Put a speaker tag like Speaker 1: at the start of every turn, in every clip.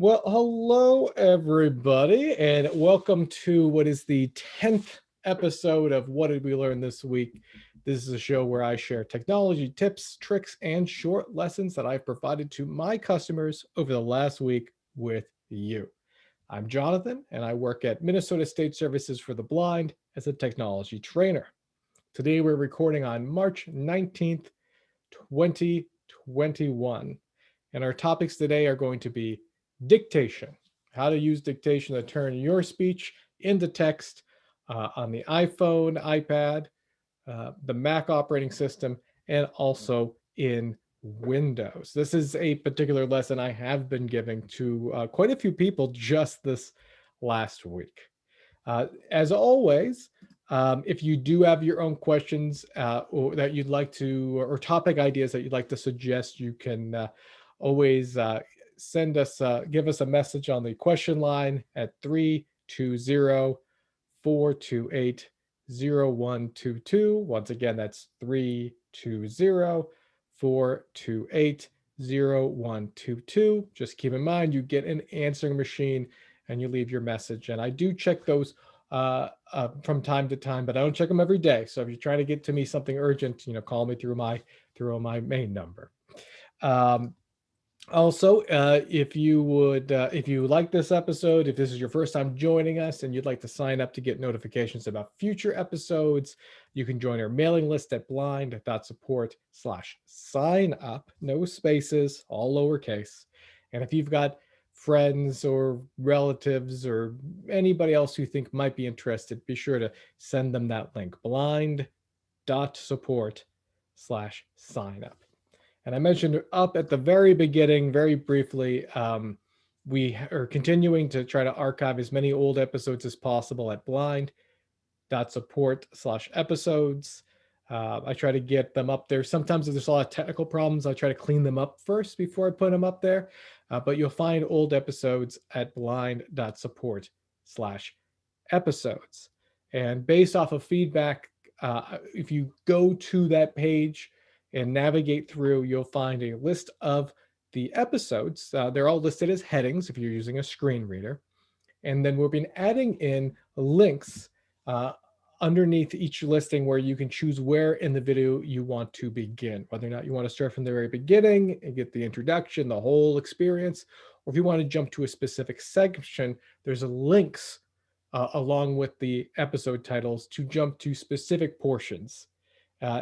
Speaker 1: Well, hello everybody, and welcome to what is the 10th episode of What Did We Learn This Week? This is a show where I share technology tips, tricks, and short lessons that I've provided to my customers over the last week with you. I'm Jonathan, and I work at Minnesota State Services for the Blind as a technology trainer. Today we're recording on March 19th, 2021. And our topics today are going to be dictation, how to use dictation to turn your speech into text on the iPhone, iPad, the Mac operating system, and also in Windows. This is a particular lesson I have been giving to quite a few people just this last week. As always, if you do have your own questions or that you'd like to, or topic ideas that you'd like to suggest, you can always give us a message on the question line at 320-428-0122. Once again, that's 320-428-0122. Just keep in mind, you get an answering machine and you leave your message. And I do check those from time to time, but I don't check them every day. So if you're trying to get to me something urgent, call me through my main number. Also, if you like this episode, if this is your first time joining us and you'd like to sign up to get notifications about future episodes, you can join our mailing list at blind.support/sign up, no spaces, all lowercase. And if you've got friends or relatives or anybody else who you think might be interested, be sure to send them that link, blind.support/sign up. And I mentioned up at the very beginning, very briefly, we are continuing to try to archive as many old episodes as possible at blind.support/episodes. I try to get them up there. Sometimes if there's a lot of technical problems, I try to clean them up first before I put them up there. But you'll find old episodes at blind.support/episodes. And based off of feedback, if you go to that page and navigate through, you'll find a list of the episodes. They're all listed as headings if you're using a screen reader. And then we've been adding in links underneath each listing where you can choose where in the video you want to begin, whether or not you want to start from the very beginning and get the introduction, the whole experience, or if you want to jump to a specific section, there's links along with the episode titles to jump to specific portions.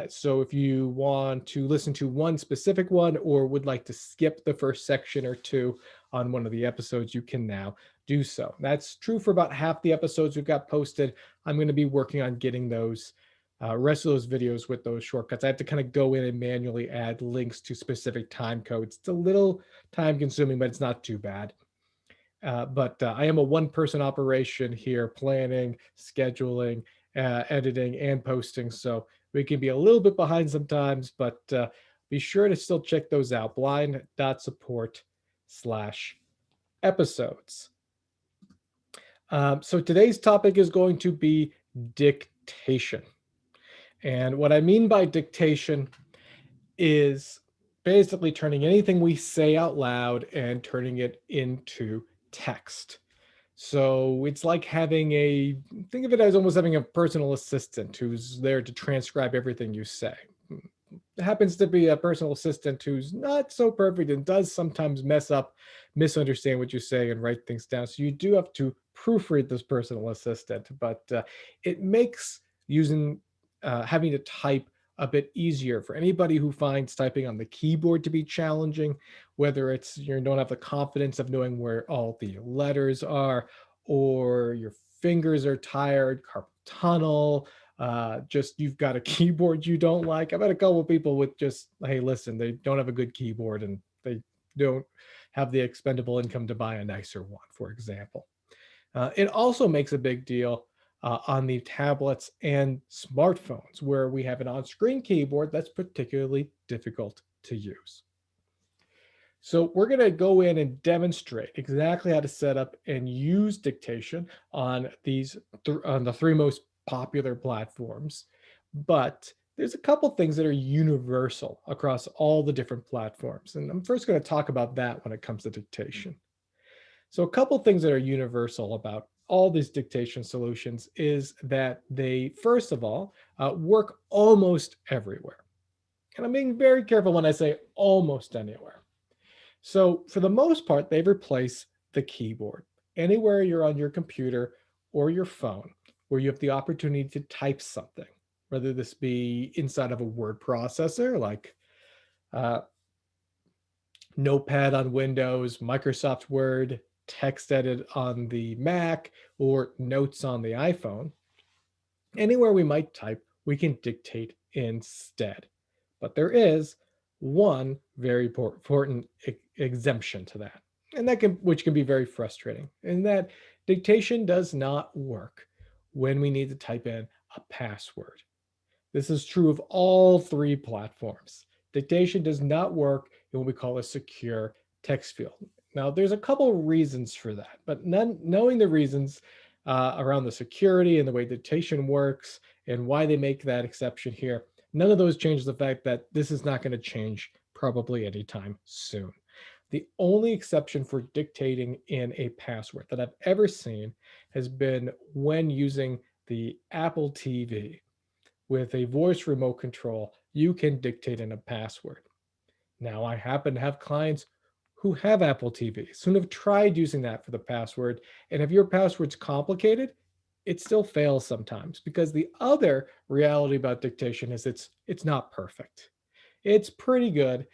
Speaker 1: So if you want to listen to one specific one or would like to skip the first section or two on one of the episodes, you can now do so. That's true for about half the episodes we've got posted. I'm going to be working on getting those rest of those videos with those shortcuts. I have to kind of go in and manually add links to specific time codes. It's a little time consuming, but it's not too bad. But I am a one-person operation here, planning, scheduling, editing, and posting. So we can be a little bit behind sometimes, but be sure to still check those out, blind.support/episodes. So today's topic is going to be dictation. And what I mean by dictation is basically turning anything we say out loud and turning it into text. So it's like think of it as almost having a personal assistant who's there to transcribe everything you say. It happens to be a personal assistant who's not so perfect and does sometimes mess up, misunderstand what you say and write things down. So you do have to proofread this personal assistant, but it makes having to type a bit easier for anybody who finds typing on the keyboard to be challenging, whether it's you don't have the confidence of knowing where all the letters are, or your fingers are tired, carpal tunnel, just you've got a keyboard you don't like. I've had a couple of people with just, hey, listen, they don't have a good keyboard and they don't have the expendable income to buy a nicer one, for example. It also makes a big deal on the tablets and smartphones, where we have an on-screen keyboard that's particularly difficult to use. So we're going to go in and demonstrate exactly how to set up and use dictation on on the three most popular platforms. But there's a couple things that are universal across all the different platforms. And I'm first going to talk about that when it comes to dictation. So a couple things that are universal about all these dictation solutions is that they, first of all, work almost everywhere. And I'm being very careful when I say almost anywhere. So for the most part, they replace the keyboard. Anywhere you're on your computer or your phone where you have the opportunity to type something, whether this be inside of a word processor like uh, Notepad on Windows, Microsoft Word, TextEdit on the Mac, or Notes on the iPhone. Anywhere we might type, we can dictate instead. But there is one very important exemption to that, and which can be very frustrating, and that dictation does not work when we need to type in a password. This is true of all three platforms. Dictation does not work in what we call a secure text field. Now, there's a couple reasons for that, but knowing the reasons around the security and the way dictation works and why they make that exception here, none of those change the fact that this is not going to change probably anytime soon. The only exception for dictating in a password that I've ever seen has been when using the Apple TV with a voice remote control, you can dictate in a password. Now, I happen to have clients who have Apple TVs, who have tried using that for the password. And if your password's complicated, it still fails sometimes because the other reality about dictation is it's not perfect. It's pretty good,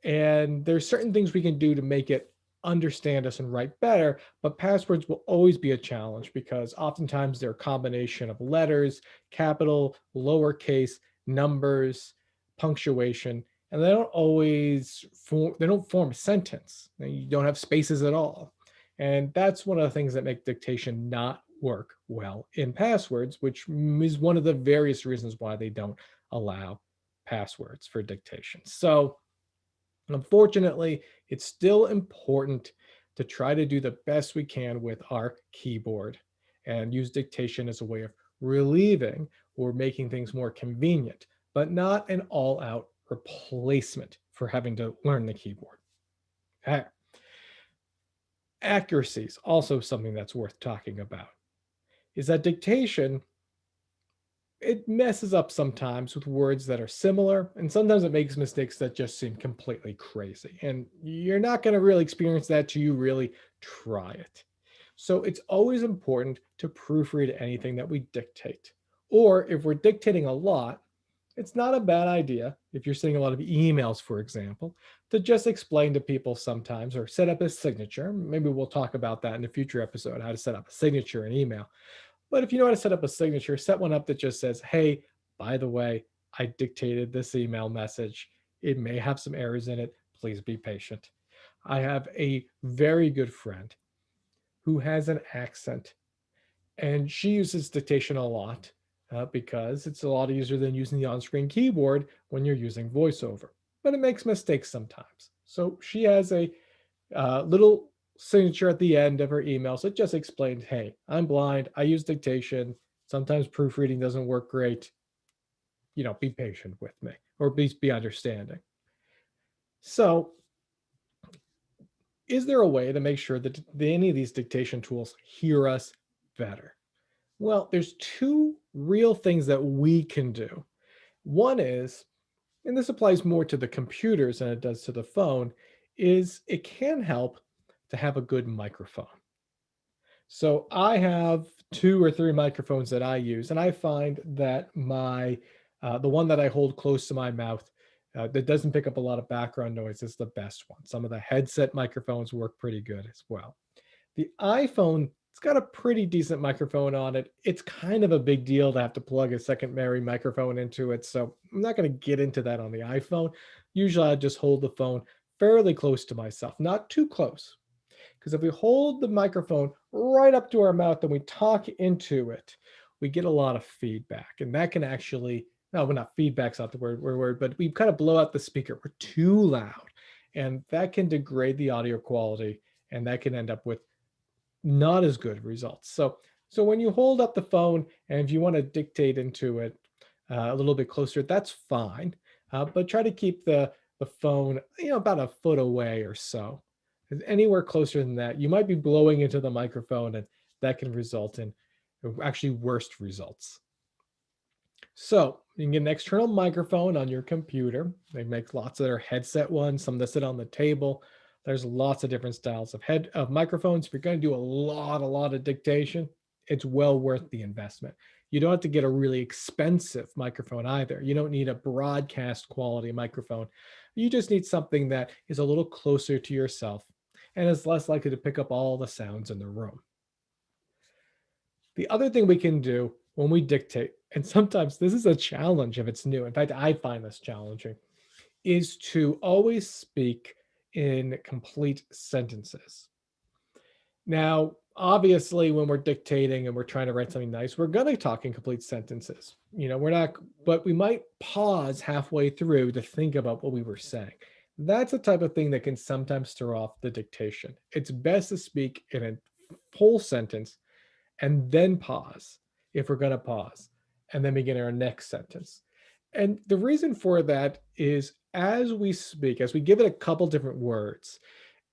Speaker 1: and there's certain things we can do to make it understand us and write better, but passwords will always be a challenge because oftentimes they're a combination of letters, capital, lowercase, numbers, punctuation, and they don't form a sentence. You don't have spaces at all. And that's one of the things that make dictation not work well in passwords, which is one of the various reasons why they don't allow passwords for dictation. So unfortunately, it's still important to try to do the best we can with our keyboard and use dictation as a way of relieving or making things more convenient, but not an all out replacement for having to learn the keyboard. Okay. Accuracy is also something that's worth talking about. Is that dictation, it messes up sometimes with words that are similar, and sometimes it makes mistakes that just seem completely crazy. And you're not going to really experience that till you really try it. So it's always important to proofread anything that we dictate. Or if we're dictating a lot, it's not a bad idea, if you're sending a lot of emails, for example, to just explain to people sometimes or set up a signature. Maybe we'll talk about that in a future episode, how to set up a signature in email. But if you know how to set up a signature, set one up that just says, hey, by the way, I dictated this email message. It may have some errors in it. Please be patient. I have a very good friend who has an accent, and she uses dictation a lot because it's a lot easier than using the on screen keyboard when you're using voiceover. But it makes mistakes sometimes. So she has a little signature at the end of her email. So it just explained, hey, I'm blind. I use dictation. Sometimes proofreading doesn't work great. Be patient with me or be understanding. So is there a way to make sure that any of these dictation tools hear us better? Well, there's two real things that we can do. One is, and this applies more to the computers than it does to the phone, is it can help to have a good microphone. So I have two or three microphones that I use, and I find that the one that I hold close to my mouth that doesn't pick up a lot of background noise is the best one. Some of the headset microphones work pretty good as well. The iPhone, it's got a pretty decent microphone on it. It's kind of a big deal to have to plug a secondary microphone into it, so I'm not going to get into that on the iPhone. Usually I just hold the phone fairly close to myself, not too close, because if we hold the microphone right up to our mouth and we talk into it, we get a lot of feedback. And that can actually, no, well, not feedback's not the word, but we kind of blow out the speaker. We're too loud. And that can degrade the audio quality. And that can end up with not as good results. So when you hold up the phone and if you want to dictate into it a little bit closer, that's fine. But try to keep the phone, about a foot away or so, because anywhere closer than that, you might be blowing into the microphone, and that can result in actually worst results. So you can get an external microphone on your computer. They make lots of their headset ones, some that sit on the table. There's lots of different styles of microphones. If you're going to do a lot of dictation, it's well worth the investment. You don't have to get a really expensive microphone either. You don't need a broadcast quality microphone. You just need something that is a little closer to yourself and is less likely to pick up all the sounds in the room. The other thing we can do when we dictate, and sometimes this is a challenge if it's new, in fact, I find this challenging, is to always speak in complete sentences. Now, obviously, when we're dictating and we're trying to write something nice, we're going to talk in complete sentences. We're not, but we might pause halfway through to think about what we were saying. That's the type of thing that can sometimes throw off the dictation. It's best to speak in a whole sentence and then pause if we're going to pause, and then begin our next sentence. And the reason for that is as we speak, as we give it a couple different words,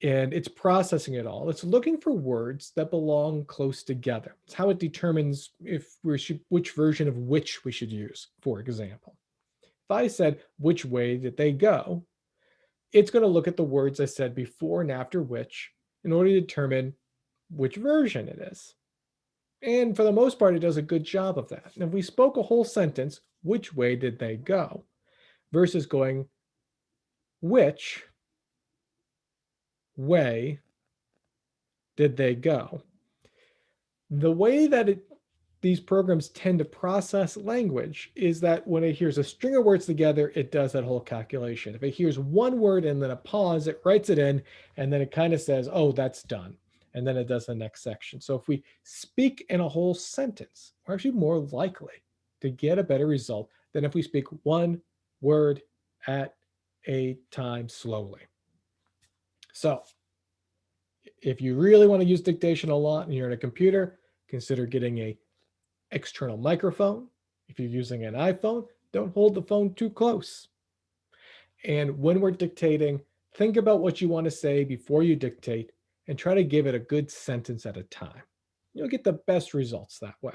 Speaker 1: and it's processing it all, it's looking for words that belong close together. It's how it determines if which version of which we should use, for example. If I said, which way did they go? It's going to look at the words I said before and after which in order to determine which version it is. And for the most part, it does a good job of that. And if we spoke a whole sentence, which way did they go? Versus going, which way did they go? The way that these programs tend to process language is that when it hears a string of words together, it does that whole calculation. If it hears one word and then a pause, it writes it in, and then it kind of says, oh, that's done. And then it does the next section. So if we speak in a whole sentence, we're actually more likely to get a better result than if we speak one word at a time slowly. So if you really want to use dictation a lot and you're on a computer, consider getting a external microphone. If you're using an iPhone, don't hold the phone too close. And when we're dictating, think about what you want to say before you dictate and try to give it a good sentence at a time. You'll get the best results that way.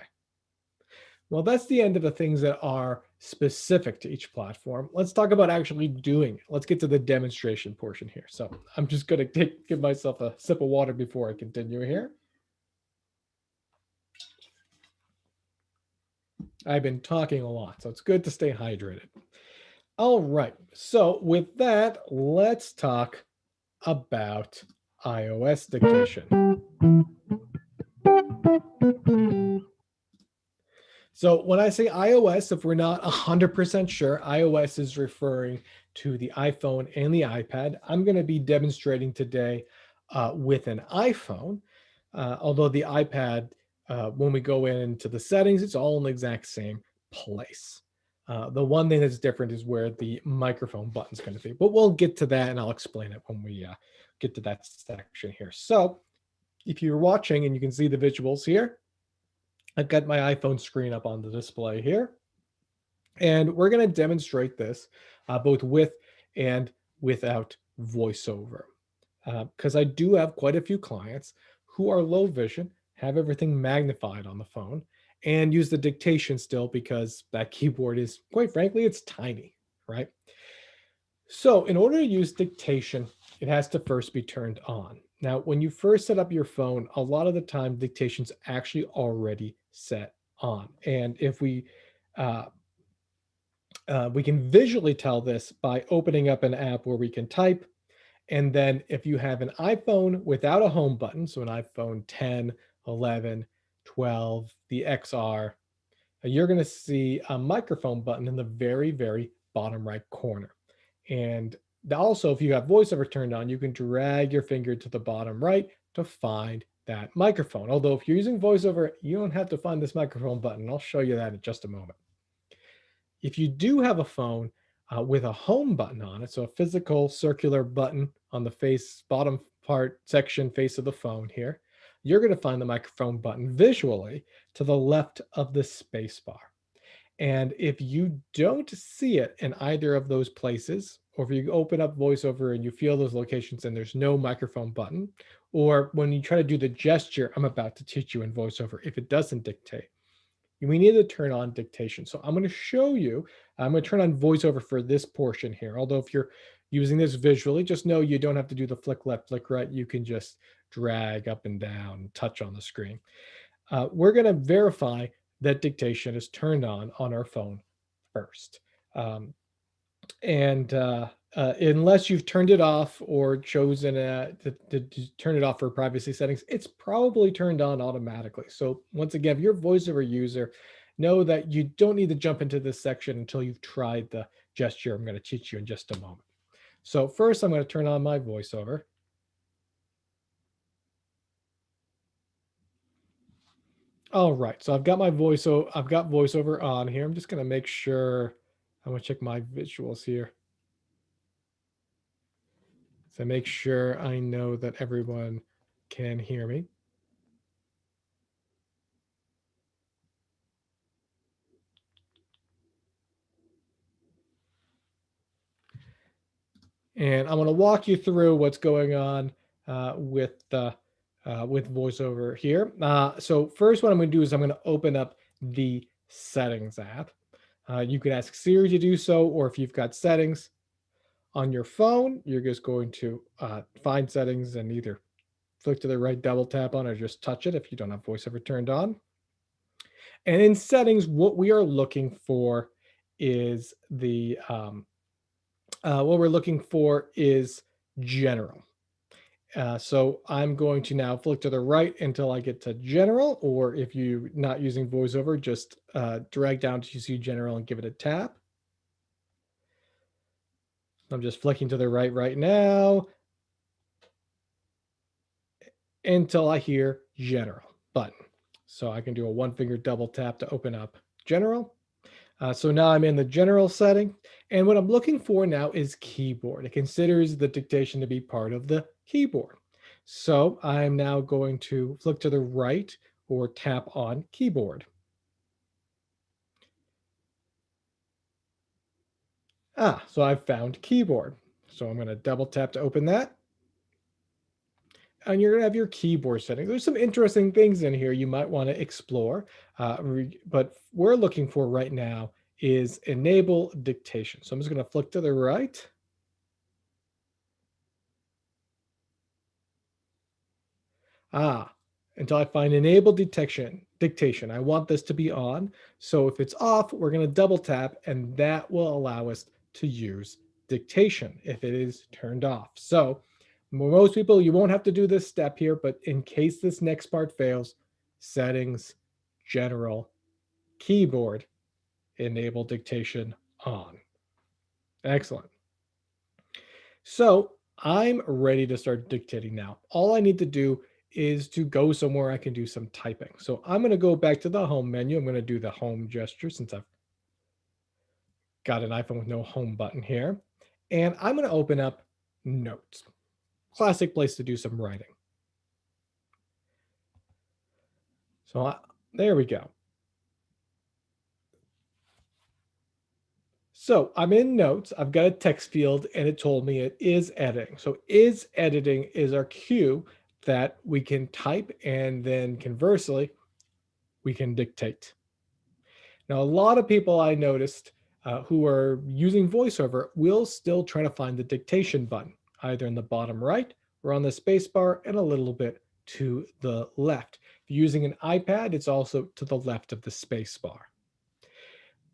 Speaker 1: Well, that's the end of the things that are specific to each platform. Let's talk about actually doing it. Let's get to the demonstration portion here. So I'm just going to give myself a sip of water before I continue here. I've been talking a lot, so it's good to stay hydrated. All right, so with that, let's talk about iOS dictation. So when I say iOS, if we're not 100% sure, iOS is referring to the iPhone and the iPad. I'm going to be demonstrating today with an iPhone, although the iPad, when we go into the settings, it's all in the exact same place. The one thing that's different is where the microphone button is going to be, but we'll get to that and I'll explain it when we get to that section here. So if you're watching and you can see the visuals here, I've got my iPhone screen up on the display here, and we're going to demonstrate this both with and without voiceover, because I do have quite a few clients who are low vision, have everything magnified on the phone, and use the dictation still because that keyboard is, quite frankly, it's tiny, right? So in order to use dictation, it has to first be turned on. Now, when you first set up your phone, a lot of the time dictation's actually already set on. And if we can visually tell this by opening up an app where we can type. And then if you have an iPhone without a home button, so an iPhone 10, 11, 12, the XR, you're going to see a microphone button in the very, very bottom right corner. And also, if you have voiceover turned on, you can drag your finger to the bottom right to find that microphone. Although if you're using voiceover, you don't have to find this microphone button. I'll show you that in just a moment. If you do have a phone with a home button on it, so a physical circular button on the bottom part section face of the phone here, you're going to find the microphone button visually to the left of the space bar. And if you don't see it in either of those places, or if you open up VoiceOver and you feel those locations and there's no microphone button, or when you try to do the gesture I'm about to teach you in VoiceOver, if it doesn't dictate, we need to turn on dictation. So I'm going to show you, I'm going to turn on VoiceOver for this portion here. Although if you're using this visually, just know you don't have to do the flick left, flick right. You can just drag up and down, touch on the screen. We're going to verify that dictation is turned on our phone first. Um, and unless you've turned it off or chosen to turn it off for privacy settings, it's probably turned on automatically. So once again, if you're a VoiceOver user, know that you don't need to jump into this section until you've tried the gesture I'm going to teach you in just a moment. So first, I'm going to turn on my VoiceOver. All right, so I've got VoiceOver on here. I'm just going to make sure. I'm going to check my visuals here. So make sure I know that everyone can hear me. And I'm going to walk you through what's going on with VoiceOver here. So first, what I'm going to do is I'm going to open up the Settings app. You can ask Siri to do so, or if you've got settings on your phone, you're just going to find settings and either flick to the right, double tap on, or just touch it if you don't have VoiceOver turned on. And in settings, what we are looking for is what we're looking for is general. So I'm going to now flick to the right until I get to general, or if you're not using VoiceOver, just drag down to see general and give it a tap. I'm just flicking to the right now until I hear general button. So I can do a one finger double tap to open up general. So now I'm in the general setting. And what I'm looking for now is keyboard. It considers the dictation to be part of the keyboard. So I'm now going to flick to the right or tap on keyboard. So I've found keyboard. So I'm going to double tap to open that. And you're going to have your keyboard settings. There's some interesting things in here you might want to explore. But we're looking for right now is enable dictation. So I'm just going to flick to the right. Until I find enable dictation. I want this to be on. So if it's off, we're going to double tap and that will allow us to use dictation if it is turned off. So most people, you won't have to do this step here, but in case this next part fails, settings, general, keyboard, enable dictation on. Excellent. So I'm ready to start dictating now. All I need to do is to go somewhere I can do some typing. So I'm going to go back to the home menu. I'm going to do the home gesture since I've got an iPhone with no home button here. And I'm going to open up Notes. Classic place to do some writing. So there we go. So I'm in Notes. I've got a text field and it told me it is editing. So is editing is our cue that we can type and then conversely, we can dictate. Now, a lot of people I noticed who are using VoiceOver will still try to find the dictation button, either in the bottom right or on the space bar and a little bit to the left. If you're using an iPad, it's also to the left of the space bar.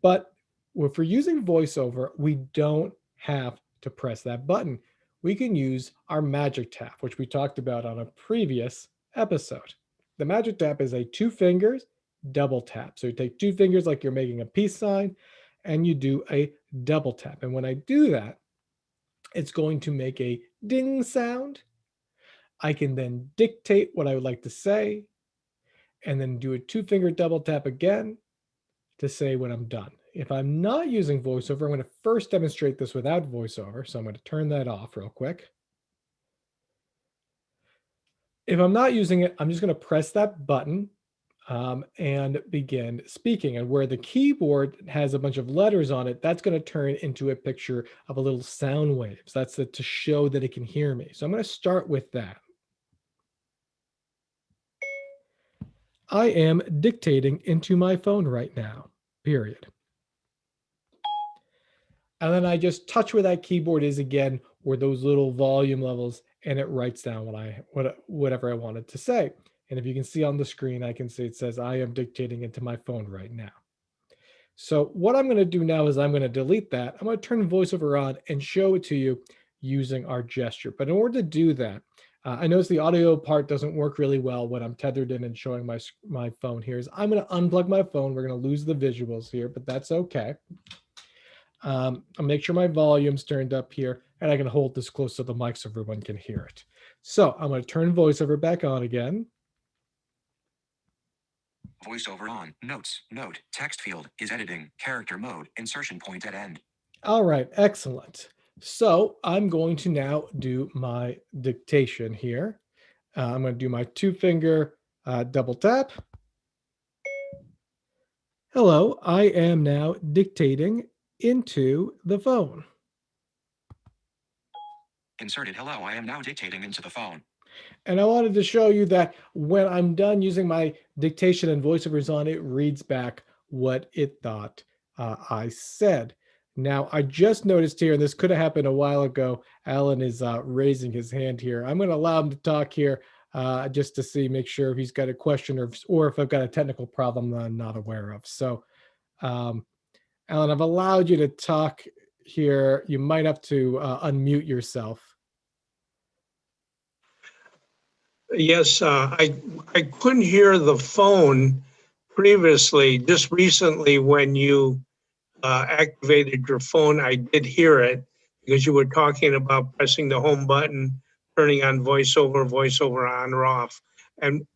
Speaker 1: But if we're using VoiceOver, we don't have to press that button. We can use our magic tap, which we talked about on a previous episode. The magic tap is a two fingers double tap. So you take two fingers like you're making a peace sign and you do a double tap. And when I do that, it's going to make a ding sound. I can then dictate what I would like to say and then do a two finger double tap again to say when I'm done. If I'm not using VoiceOver, I'm going to first demonstrate this without VoiceOver. So I'm going to turn that off real quick. If I'm not using it, I'm just going to press that button and begin speaking. And where the keyboard has a bunch of letters on it, that's going to turn into a picture of a little sound waves. That's to show that it can hear me. So I'm going to start with that. I am dictating into my phone right now, period. And then I just touch where that keyboard is again, or those little volume levels, and it writes down whatever I wanted to say. And if you can see on the screen, I can see it says I am dictating into my phone right now. So what I'm going to do now is I'm going to delete that. I'm going to turn voiceover on and show it to you using our gesture. But in order to do that, I notice the audio part doesn't work really well when I'm tethered in and showing my phone here. I'm going to unplug my phone. We're going to lose the visuals here, but that's okay. I'll make sure my volume's turned up here, and I can hold this close to the mic so everyone can hear it. So I'm going to turn voiceover back on again.
Speaker 2: Voiceover on. Notes. Note. Text field is editing. Character mode. Insertion point at end.
Speaker 1: All right. Excellent. So I'm going to now do my dictation here. I'm going to do my 2-finger double tap. Hello, I am now dictating into the phone.
Speaker 2: Inserted. Hello, I am now dictating into the phone.
Speaker 1: And I wanted to show you that when I'm done using my dictation and voiceovers on, it reads back what it thought I said. Now, I just noticed here, and this could have happened a while ago, Alan is raising his hand here. I'm going to allow him to talk here just to make sure if he's got a question or if I've got a technical problem that I'm not aware of. So, Alan, I've allowed you to talk here. You might have to unmute yourself.
Speaker 3: Yes, I couldn't hear the phone previously. Just recently, when you activated your phone, I did hear it because you were talking about pressing the home button, turning on voiceover on or off. And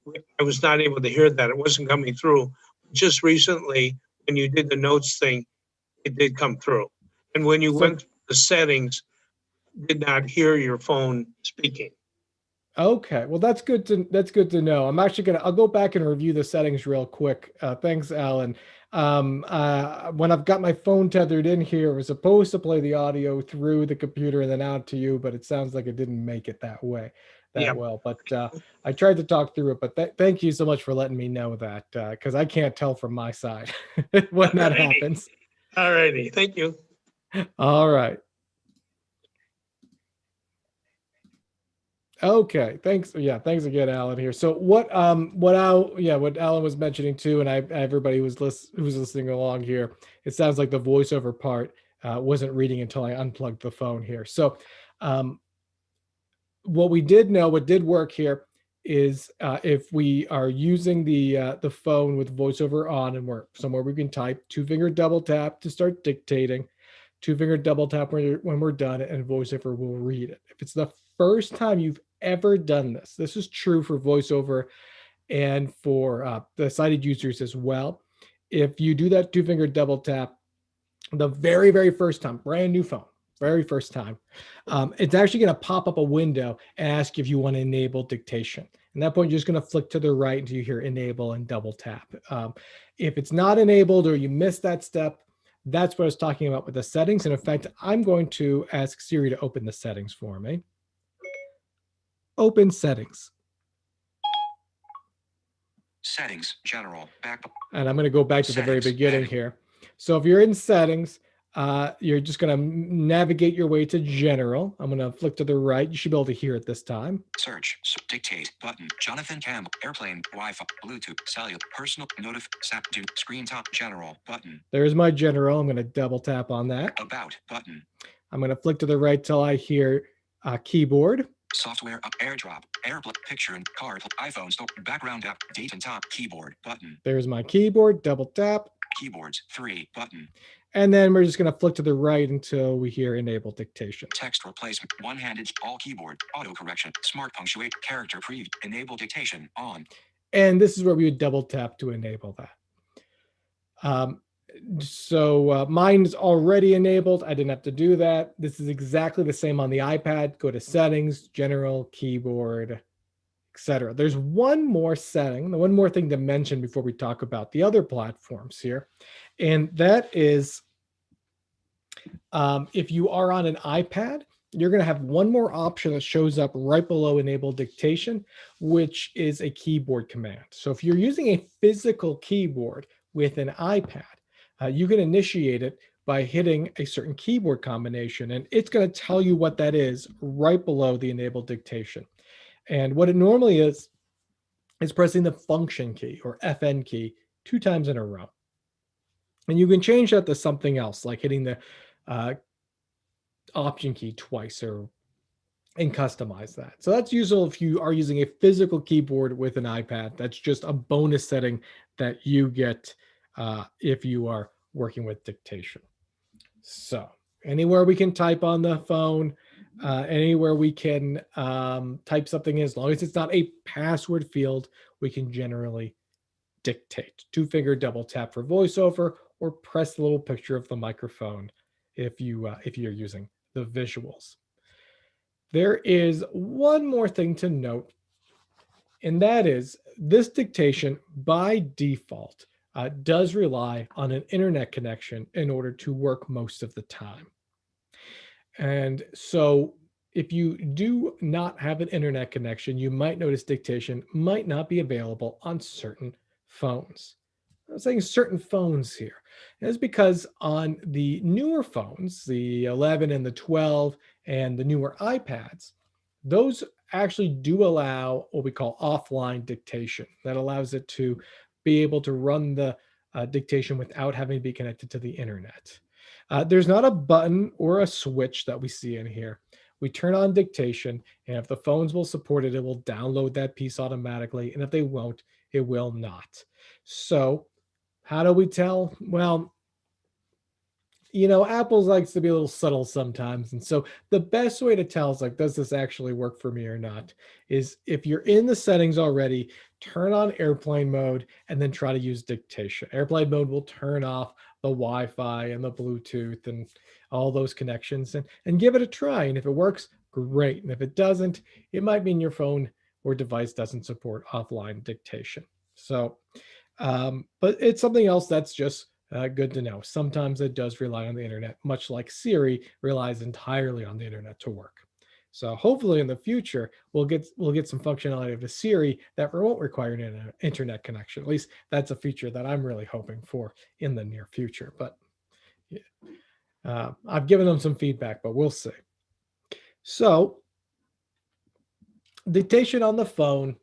Speaker 3: I was not able to hear that. It wasn't coming through. Just recently, when you did the notes thing, it did come through. And when you went through the settings, did not hear your phone speaking.
Speaker 1: Okay, well that's good to know. I'll go back and review the settings real quick. Thanks, Alan. When I've got my phone tethered in here, it was supposed to play the audio through the computer and then out to you, but it sounds like it didn't make it that well. But I tried to talk through it. But thank you so much for letting me know that because I can't tell from my side when that happens.
Speaker 3: All righty, thank you.
Speaker 1: All right. Okay, thanks. Yeah, thanks again, Alan. Here. So what Alan was mentioning too, and everybody who's listening along here, it sounds like the voiceover part wasn't reading until I unplugged the phone here. So what did work here is if we are using the phone with voiceover on and we're somewhere we can type, 2-finger double tap to start dictating, 2-finger double tap when we're done, and voiceover will read it. If it's the first time you've ever done this is true for voiceover and for the sighted users as well. If you do that 2-finger double tap the very, very first time, brand new phone, very first time, it's actually going to pop up a window and ask if you want to enable dictation. At that point, you're just going to flick to the right until you hear enable and double tap. If it's not enabled or you miss that step, that's what I was talking about with the settings. And in fact, I'm going to ask Siri to open the settings for me. Open settings.
Speaker 2: Settings, general, back.
Speaker 1: And I'm going to go back to the very beginning here. So if you're in settings, you're just going to navigate your way to general. I'm going to flick to the right. You should be able to hear it this time.
Speaker 2: Search, dictate, button, Jonathan Campbell, airplane, Wi-Fi, Bluetooth, cellular, personal, do, screen top, general, button.
Speaker 1: There's my general. I'm going to double tap on that.
Speaker 2: About, button.
Speaker 1: I'm going to flick to the right till I hear keyboard.
Speaker 2: Software up, airdrop, airplane, picture and card, iPhone store, background app, date and top, keyboard, button.
Speaker 1: There's my keyboard, double tap.
Speaker 2: Keyboards, 3, button.
Speaker 1: And then we're just going to flick to the right until we hear enable dictation.
Speaker 2: Text replacement, one-handed, all keyboard, auto correction, smart punctuate, character preview, enable dictation, on.
Speaker 1: And this is where we would double tap to enable that. So mine's already enabled. I didn't have to do that. This is exactly the same on the iPad. Go to settings, general, keyboard, etc. There's one more setting, one more thing to mention before we talk about the other platforms here, and that is if you are on an iPad, you're going to have one more option that shows up right below Enable Dictation, which is a keyboard command. So if you're using a physical keyboard with an iPad, you can initiate it by hitting a certain keyboard combination, and it's going to tell you what that is right below the Enable Dictation. And what it normally is pressing the function key or FN key 2 times in a row. And you can change that to something else, like hitting the option key twice and customize that. So that's useful if you are using a physical keyboard with an iPad. That's just a bonus setting that you get if you are working with dictation. So anywhere we can type on the phone, anywhere we can type something, as long as it's not a password field, we can generally dictate. 2-finger double tap for voiceover, or press the little picture of the microphone if you're using the visuals. There is one more thing to note, and that is this dictation by default does rely on an internet connection in order to work most of the time. And so if you do not have an internet connection, you might notice dictation might not be available on certain phones. I'm saying certain phones here. And it's because on the newer phones, the 11 and the 12 and the newer iPads, those actually do allow what we call offline dictation. That allows it to be able to run the dictation without having to be connected to the internet. There's not a button or a switch that we see in here. We turn on dictation, and if the phones will support it, it will download that piece automatically. And if they won't, it will not. So how do we tell? Well, Apple likes to be a little subtle sometimes. And so the best way to tell is like, does this actually work for me or not? Is if you're in the settings already, turn on airplane mode and then try to use dictation. Airplane mode will turn off the Wi-Fi and the Bluetooth and all those connections and give it a try. And if it works, great. And if it doesn't, it might mean your phone or device doesn't support offline dictation. So, but it's something else that's just good to know. Sometimes it does rely on the internet, much like Siri relies entirely on the internet to work. So hopefully in the future, we'll get some functionality of the Siri that won't require an internet connection. At least that's a feature that I'm really hoping for in the near future. But I've given them some feedback, but we'll see. So dictation on the phone.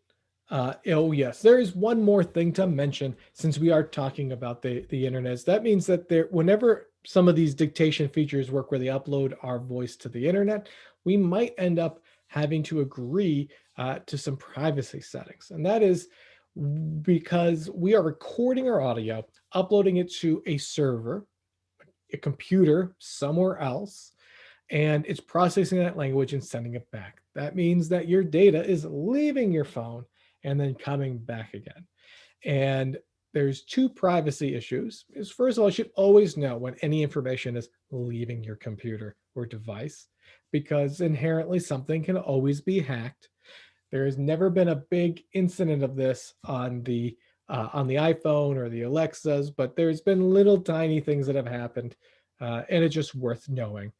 Speaker 1: Oh yes, there is one more thing to mention since we are talking about the internet. That means that whenever some of these dictation features work where they upload our voice to the internet, we might end up having to agree to some privacy settings. And that is because we are recording our audio, uploading it to a server, a computer somewhere else, and it's processing that language and sending it back. That means that your data is leaving your phone and then coming back again. And there's 2 privacy issues. First of all, you should always know when any information is leaving your computer or device, because inherently something can always be hacked. There has never been a big incident of this on the iPhone or the Alexas, but there's been little tiny things that have happened, and it's just worth knowing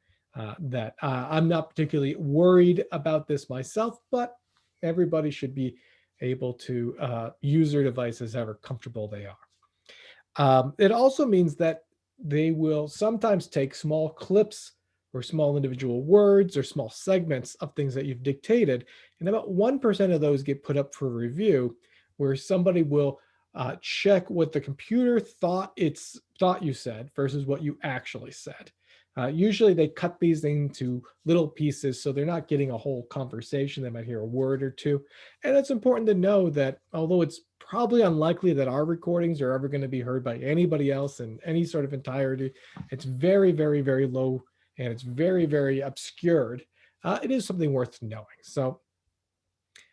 Speaker 1: that I'm not particularly worried about this myself, but everybody should be able to use their devices however comfortable they are. It also means that they will sometimes take small clips or small individual words or small segments of things that you've dictated, and about 1% of those get put up for review, where somebody will check what the computer thought you said versus what you actually said. Usually they cut these into little pieces, so they're not getting a whole conversation. They might hear a word or two. And it's important to know that although it's probably unlikely that our recordings are ever going to be heard by anybody else in any sort of entirety, it's very, very, very low and it's very, very obscured. It is something worth knowing. So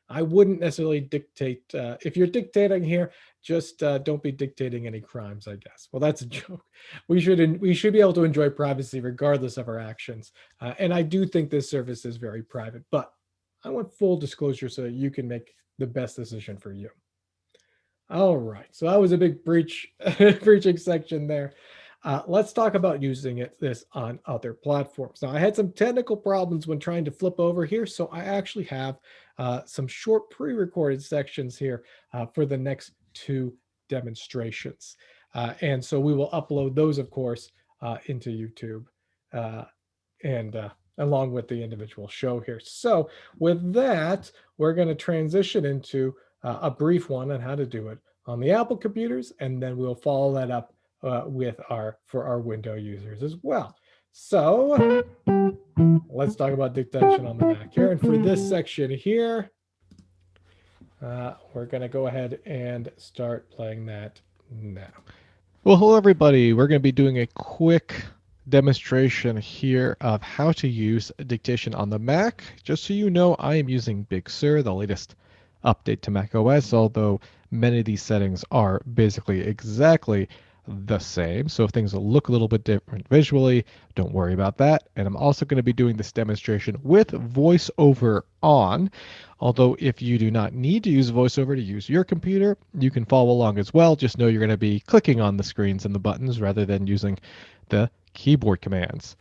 Speaker 1: I wouldn't necessarily dictate. If you're dictating here, just don't be dictating any crimes, I guess. Well, that's a joke. We should be able to enjoy privacy regardless of our actions. And I do think this service is very private, but I want full disclosure so that you can make the best decision for you. All right, so that was a big breaching section there. Let's talk about using this on other platforms. Now, I had some technical problems when trying to flip over here, so I actually have some short pre-recorded sections here for the next two demonstrations. And so we will upload those, of course, into YouTube uh, and along with the individual show here. So with that, we're going to transition into a brief one on how to do it on the Apple computers, and then we'll follow that up for our Windows users as well. So let's talk about dictation on the Mac here. And for this section here, we're going to go ahead and start playing that now.
Speaker 4: Well, hello everybody. We're going to be doing a quick demonstration here of how to use dictation on the Mac. Just so you know, I am using Big Sur, the latest update to Mac OS, although many of these settings are basically exactly the same. So if things look a little bit different visually, don't worry about that. And I'm also going to be doing this demonstration with VoiceOver on. Although if you do not need to use VoiceOver to use your computer, you can follow along as well. Just know you're going to be clicking on the screens and the buttons rather than using the keyboard commands.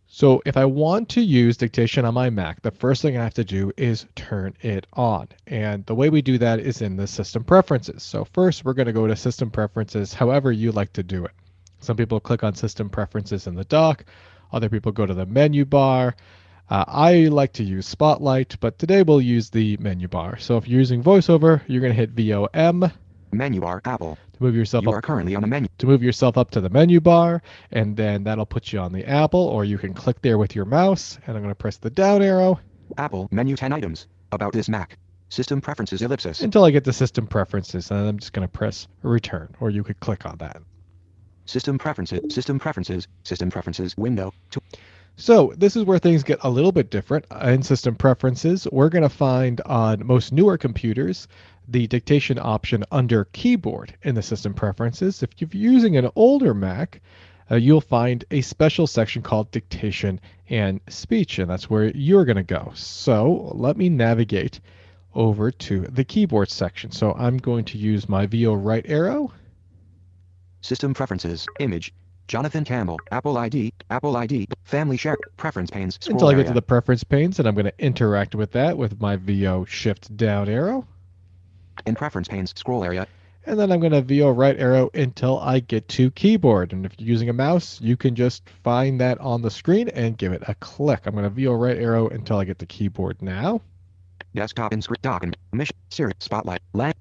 Speaker 4: So if I want to use dictation on my Mac, the first thing I have to do is turn it on. And the way we do that is in the system preferences. So first we're going to go to system preferences, however you like to do it. Some people click on system preferences in the dock. Other people go to the menu bar. I like to use Spotlight, but today we'll use the menu bar. So if you're using VoiceOver, you're going to hit VOM.
Speaker 2: Menu bar, Apple.
Speaker 4: To move yourself
Speaker 2: You
Speaker 4: up.
Speaker 2: are currently on the menu.
Speaker 4: To move yourself up to the menu bar, and then that'll put you on the Apple, or you can click there with your mouse, and I'm going to press the down arrow.
Speaker 2: Apple, menu 10 items. About this Mac. System preferences ellipsis.
Speaker 4: Until I get to system preferences, and I'm just going to press return, or you could click on that.
Speaker 2: System preferences, window.
Speaker 4: So this is where things get a little bit different. In system preferences, we're going to find on most newer computers the dictation option under keyboard in the system preferences. If you're using an older Mac, you'll find a special section called dictation and speech, and that's where you're going to go. So let me navigate over to the keyboard section. So I'm going to use my VO right arrow.
Speaker 2: System preferences, image. Jonathan Campbell, Apple ID, family share, preference panes, scroll
Speaker 4: Until I get
Speaker 2: area.
Speaker 4: to the preference panes, and I'm going to interact with that with my VO shift down arrow.
Speaker 2: In preference panes, scroll area.
Speaker 4: And then I'm going to VO right arrow until I get to keyboard. And if you're using a mouse, you can just find that on the screen and give it a click. I'm going to VO right arrow until I get to keyboard now.
Speaker 2: Desktop and script dock and mission, Siri, Spotlight, LAN,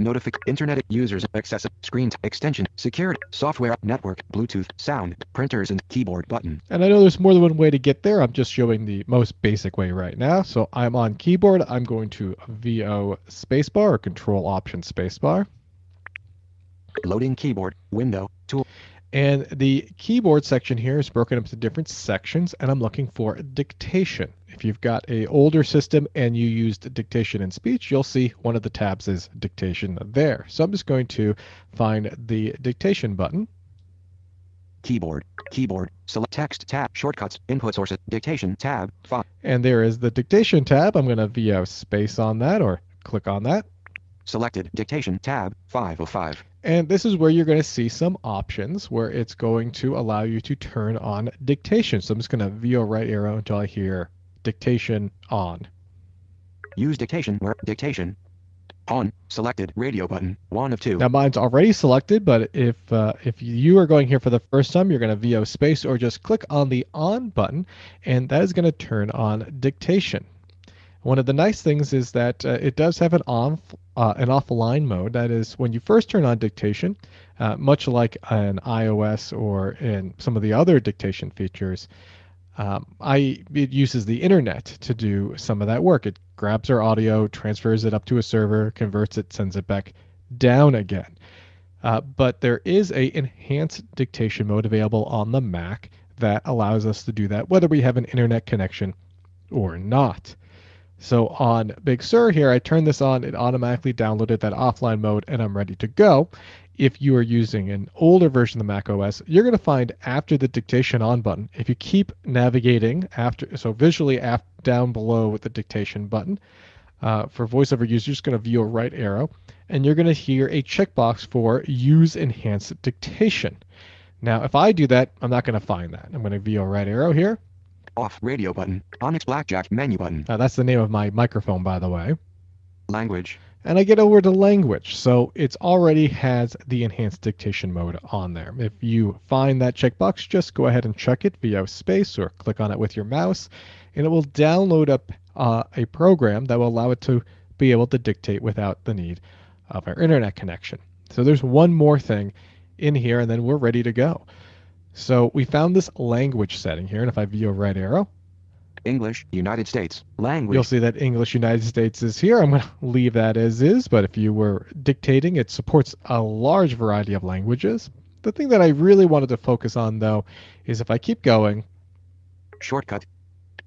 Speaker 2: Internet users, access, screen, extension, security, software, network, Bluetooth, sound, printers, and keyboard button.
Speaker 4: And I know there's more than one way to get there. I'm just showing the most basic way right now. So I'm on keyboard. I'm going to VO spacebar or Control Option spacebar.
Speaker 2: Loading keyboard, window, tool.
Speaker 4: And the keyboard section here is broken up into different sections, and I'm looking for dictation. If you've got an older system and you used dictation and speech, you'll see one of the tabs is dictation there. So I'm just going to find the dictation button.
Speaker 2: Keyboard, select text tab, shortcuts, input sources, dictation tab, 5.
Speaker 4: And there is the dictation tab. I'm going to VO space on that or click on that.
Speaker 2: Selected dictation tab, 505.
Speaker 4: And this is where you're going to see some options where it's going to allow you to turn on dictation. So I'm just going to VO right arrow until I hear dictation on.
Speaker 2: Use dictation where dictation on, selected radio button, 1 of 2.
Speaker 4: Now mine's already selected, but if you are going here for the first time, you're going to VO space or just click on the on button, and that is going to turn on dictation. One of the nice things is that it does have an offline mode. That is, when you first turn on dictation, much like an iOS or in some of the other dictation features, it uses the internet to do some of that work. It grabs our audio, transfers it up to a server, converts it, sends it back down again. But there is a enhanced dictation mode available on the Mac that allows us to do that, whether we have an internet connection or not. So on Big Sur here, I turned this on, it automatically downloaded that offline mode, and I'm ready to go. If you are using an older version of the Mac OS, you're going to find after the dictation on button, if you keep navigating after, so visually down below with the dictation button, for voiceover users, you're just going to view a right arrow, and you're going to hear a checkbox for Use Enhanced Dictation. Now, if I do that, I'm not going to find that. I'm going to view a right arrow here.
Speaker 2: Off radio button. Onyx blackjack menu button.
Speaker 4: That's the name of my microphone, by the way.
Speaker 2: Language.
Speaker 4: And I get over to language. So it's already has the enhanced dictation mode on there. If you find that checkbox, just go ahead and check it via space or click on it with your mouse, and it will download up a program that will allow it to be able to dictate without the need of our internet connection. So there's one more thing in here, and then we're ready to go. So we found this language setting here, and if I view a right arrow,
Speaker 2: English, United States, language.
Speaker 4: You'll see that English United States is here. I'm going to leave that as is, but if you were dictating, it supports a large variety of languages. The thing that I really wanted to focus on, though, is if I keep going.
Speaker 2: Shortcut.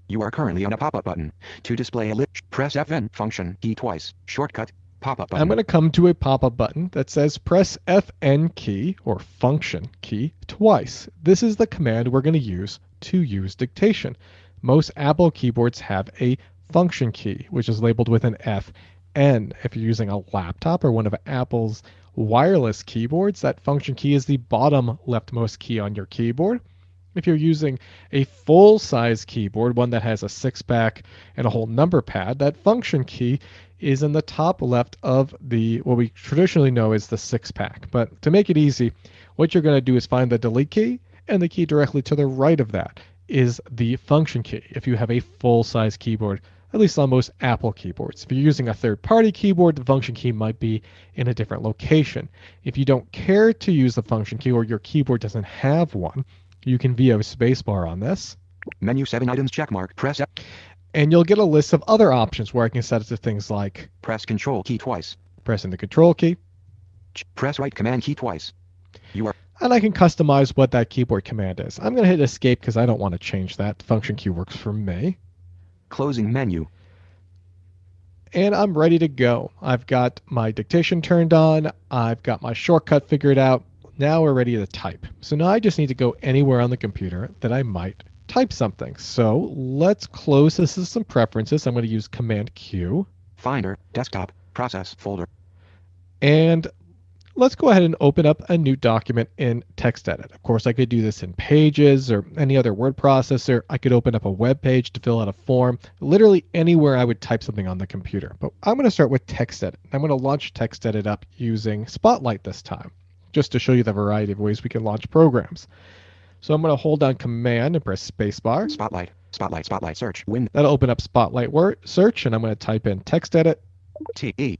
Speaker 2: You are currently on a pop-up button. To display a list, press FN function key twice. Shortcut, pop-up button.
Speaker 4: I'm going to come to a pop-up button that says press FN key or function key twice. This is the command we're going to use dictation. Most Apple keyboards have a function key, which is labeled with an FN. If you're using a laptop or one of Apple's wireless keyboards, that function key is the bottom leftmost key on your keyboard. If you're using a full-size keyboard, one that has a six-pack and a whole number pad, that function key is in the top left of what we traditionally know as the six-pack. But to make it easy, what you're going to do is find the delete key, and the key directly to the right of that is the function key if you have a full-size keyboard, at least on most Apple keyboards. If you're using a third-party keyboard, the function key might be in a different location. If you don't care to use the function key or your keyboard doesn't have one, you can via spacebar on this.
Speaker 2: Menu 7 items checkmark, press F.
Speaker 4: And you'll get a list of other options where I can set it to things like
Speaker 2: press Control key twice.
Speaker 4: Pressing the Control key.
Speaker 2: Press right Command key twice.
Speaker 4: And I can customize what that keyboard command is. I'm going to hit Escape because I don't want to change that. The function key works for me.
Speaker 2: Closing menu.
Speaker 4: And I'm ready to go. I've got my dictation turned on. I've got my shortcut figured out. Now we're ready to type. So now I just need to go anywhere on the computer that I might type something. So let's close the system preferences. I'm going to use Command Q.
Speaker 2: Finder, desktop, process folder.
Speaker 4: And let's go ahead and open up a new document in TextEdit. Of course, I could do this in Pages or any other word processor. I could open up a web page to fill out a form, literally anywhere I would type something on the computer. But I'm going to start with TextEdit. I'm going to launch TextEdit up using Spotlight this time, just to show you the variety of ways we can launch programs. So I'm going to hold down Command and press Spacebar.
Speaker 2: Spotlight, search, window.
Speaker 4: That'll open up Spotlight search, and I'm going to type in TextEdit.
Speaker 2: T-E.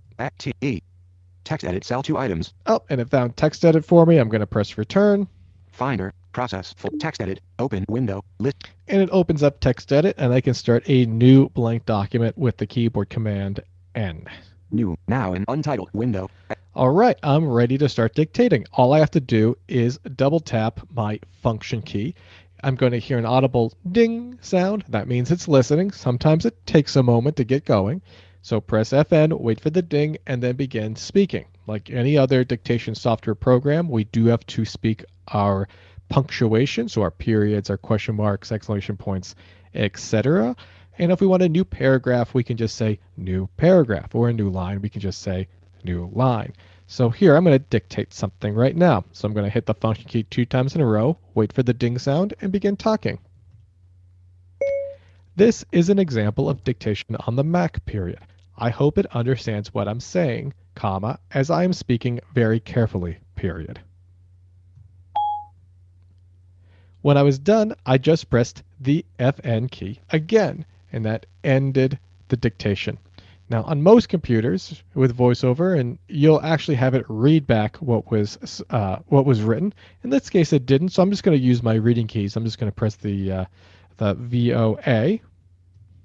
Speaker 2: TextEdit cell 2 items.
Speaker 4: Oh, and it found TextEdit for me. I'm going to press Return.
Speaker 2: Finder, process, TextEdit, open, window, list.
Speaker 4: And it opens up TextEdit, and I can start a new blank document with the keyboard command N.
Speaker 2: New, now in Untitled window.
Speaker 4: All right, I'm ready to start dictating. All I have to do is double tap my function key. I'm going to hear an audible ding sound. That means it's listening. Sometimes it takes a moment to get going. So press FN, wait for the ding, and then begin speaking. Like any other dictation software program, we do have to speak our punctuation, so our periods, our question marks, exclamation points, etc. And if we want a new paragraph, we can just say new paragraph, or a new line, we can just say new line. So here, I'm going to dictate something right now. So I'm going to hit the function key 2 times in a row, wait for the ding sound, and begin talking. This is an example of dictation on the Mac period. I hope it understands what I'm saying, comma, as I am speaking very carefully, period. When I was done, I just pressed the FN key again, and that ended the dictation. Now, on most computers with VoiceOver, and you'll actually have it read back what was written. In this case, it didn't, so I'm just going to use my reading keys. I'm just going to press the VOA.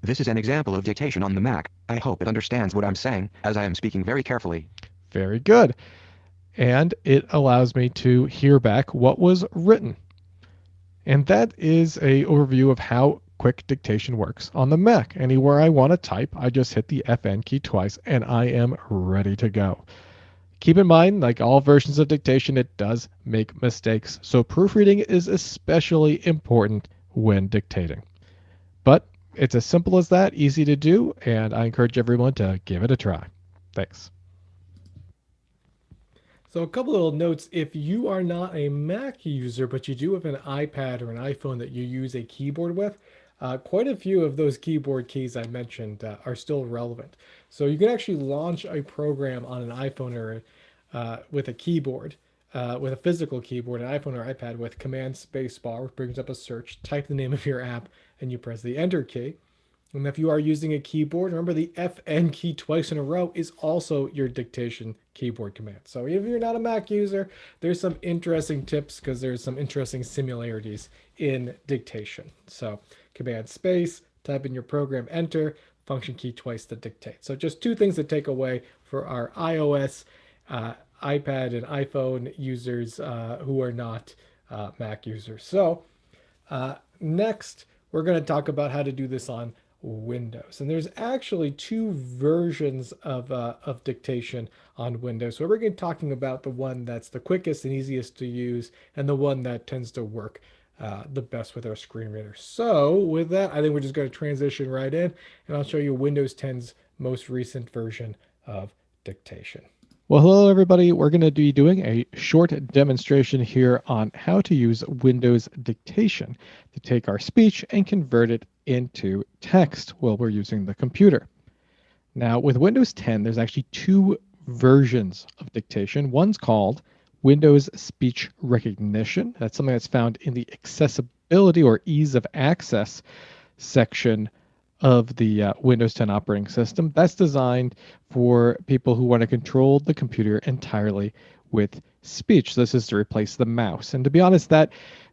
Speaker 2: This is an example of dictation on the Mac. I hope it understands what I'm saying, as I am speaking very carefully.
Speaker 4: Very good. And it allows me to hear back what was written. And that is an overview of how quick dictation works on the Mac. Anywhere I want to type, I just hit the FN key twice, and I am ready to go. keep in mind, like all versions of dictation, it does make mistakes. So proofreading is especially important when dictating. But it's as simple as that, easy to do, and I encourage everyone to give it a try. Thanks.
Speaker 1: So a couple little notes, if you are not a Mac user, but you do have an iPad or an iPhone that you use a keyboard with, quite a few of those keyboard keys I mentioned are still relevant. So you can actually launch a program on an iPhone or with a keyboard, with a physical keyboard, an iPhone or iPad with Command Space Bar, which brings up a search, type the name of your app, and you press the Enter key. And if you are using a keyboard, remember the FN key twice in a row is also your dictation keyboard command. So if you're not a Mac user, there's some interesting tips because there's some interesting similarities in dictation. So command space, type in your program, enter, function key twice to dictate. So just two things to take away for our iOS, iPad, and iPhone users who are not Mac users. So next, we're going to talk about how to do this on Windows. And there's actually two versions of dictation on Windows. So we're going to be talking about the one that's the quickest and easiest to use, and the one that tends to work the best with our screen reader. So with that, I think we're just going to transition right in, and I'll show you Windows 10's most recent version of dictation.
Speaker 4: Well, hello everybody. We're going to be doing a short demonstration here on how to use Windows Dictation to take our speech and convert it into text while we're using the computer. Now, with Windows 10, there's actually two versions of dictation. One's called Windows Speech Recognition. That's something that's found in the accessibility or ease of access section of the Windows 10 operating system. That's designed for people who want to control the computer entirely with speech. This is to replace the mouse. And to be honest, that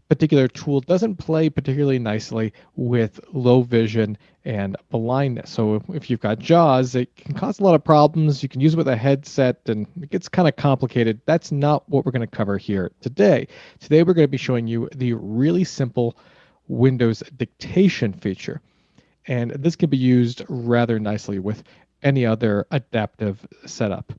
Speaker 4: particular tool doesn't play particularly nicely with low vision and blindness. So if you've got JAWS, it can cause a lot of problems. You can use it with a headset and it gets kind of complicated. That's not what we're going to cover here today. Today, we're going to be showing you the really simple Windows dictation feature. And this can be used rather nicely with any other adaptive setup.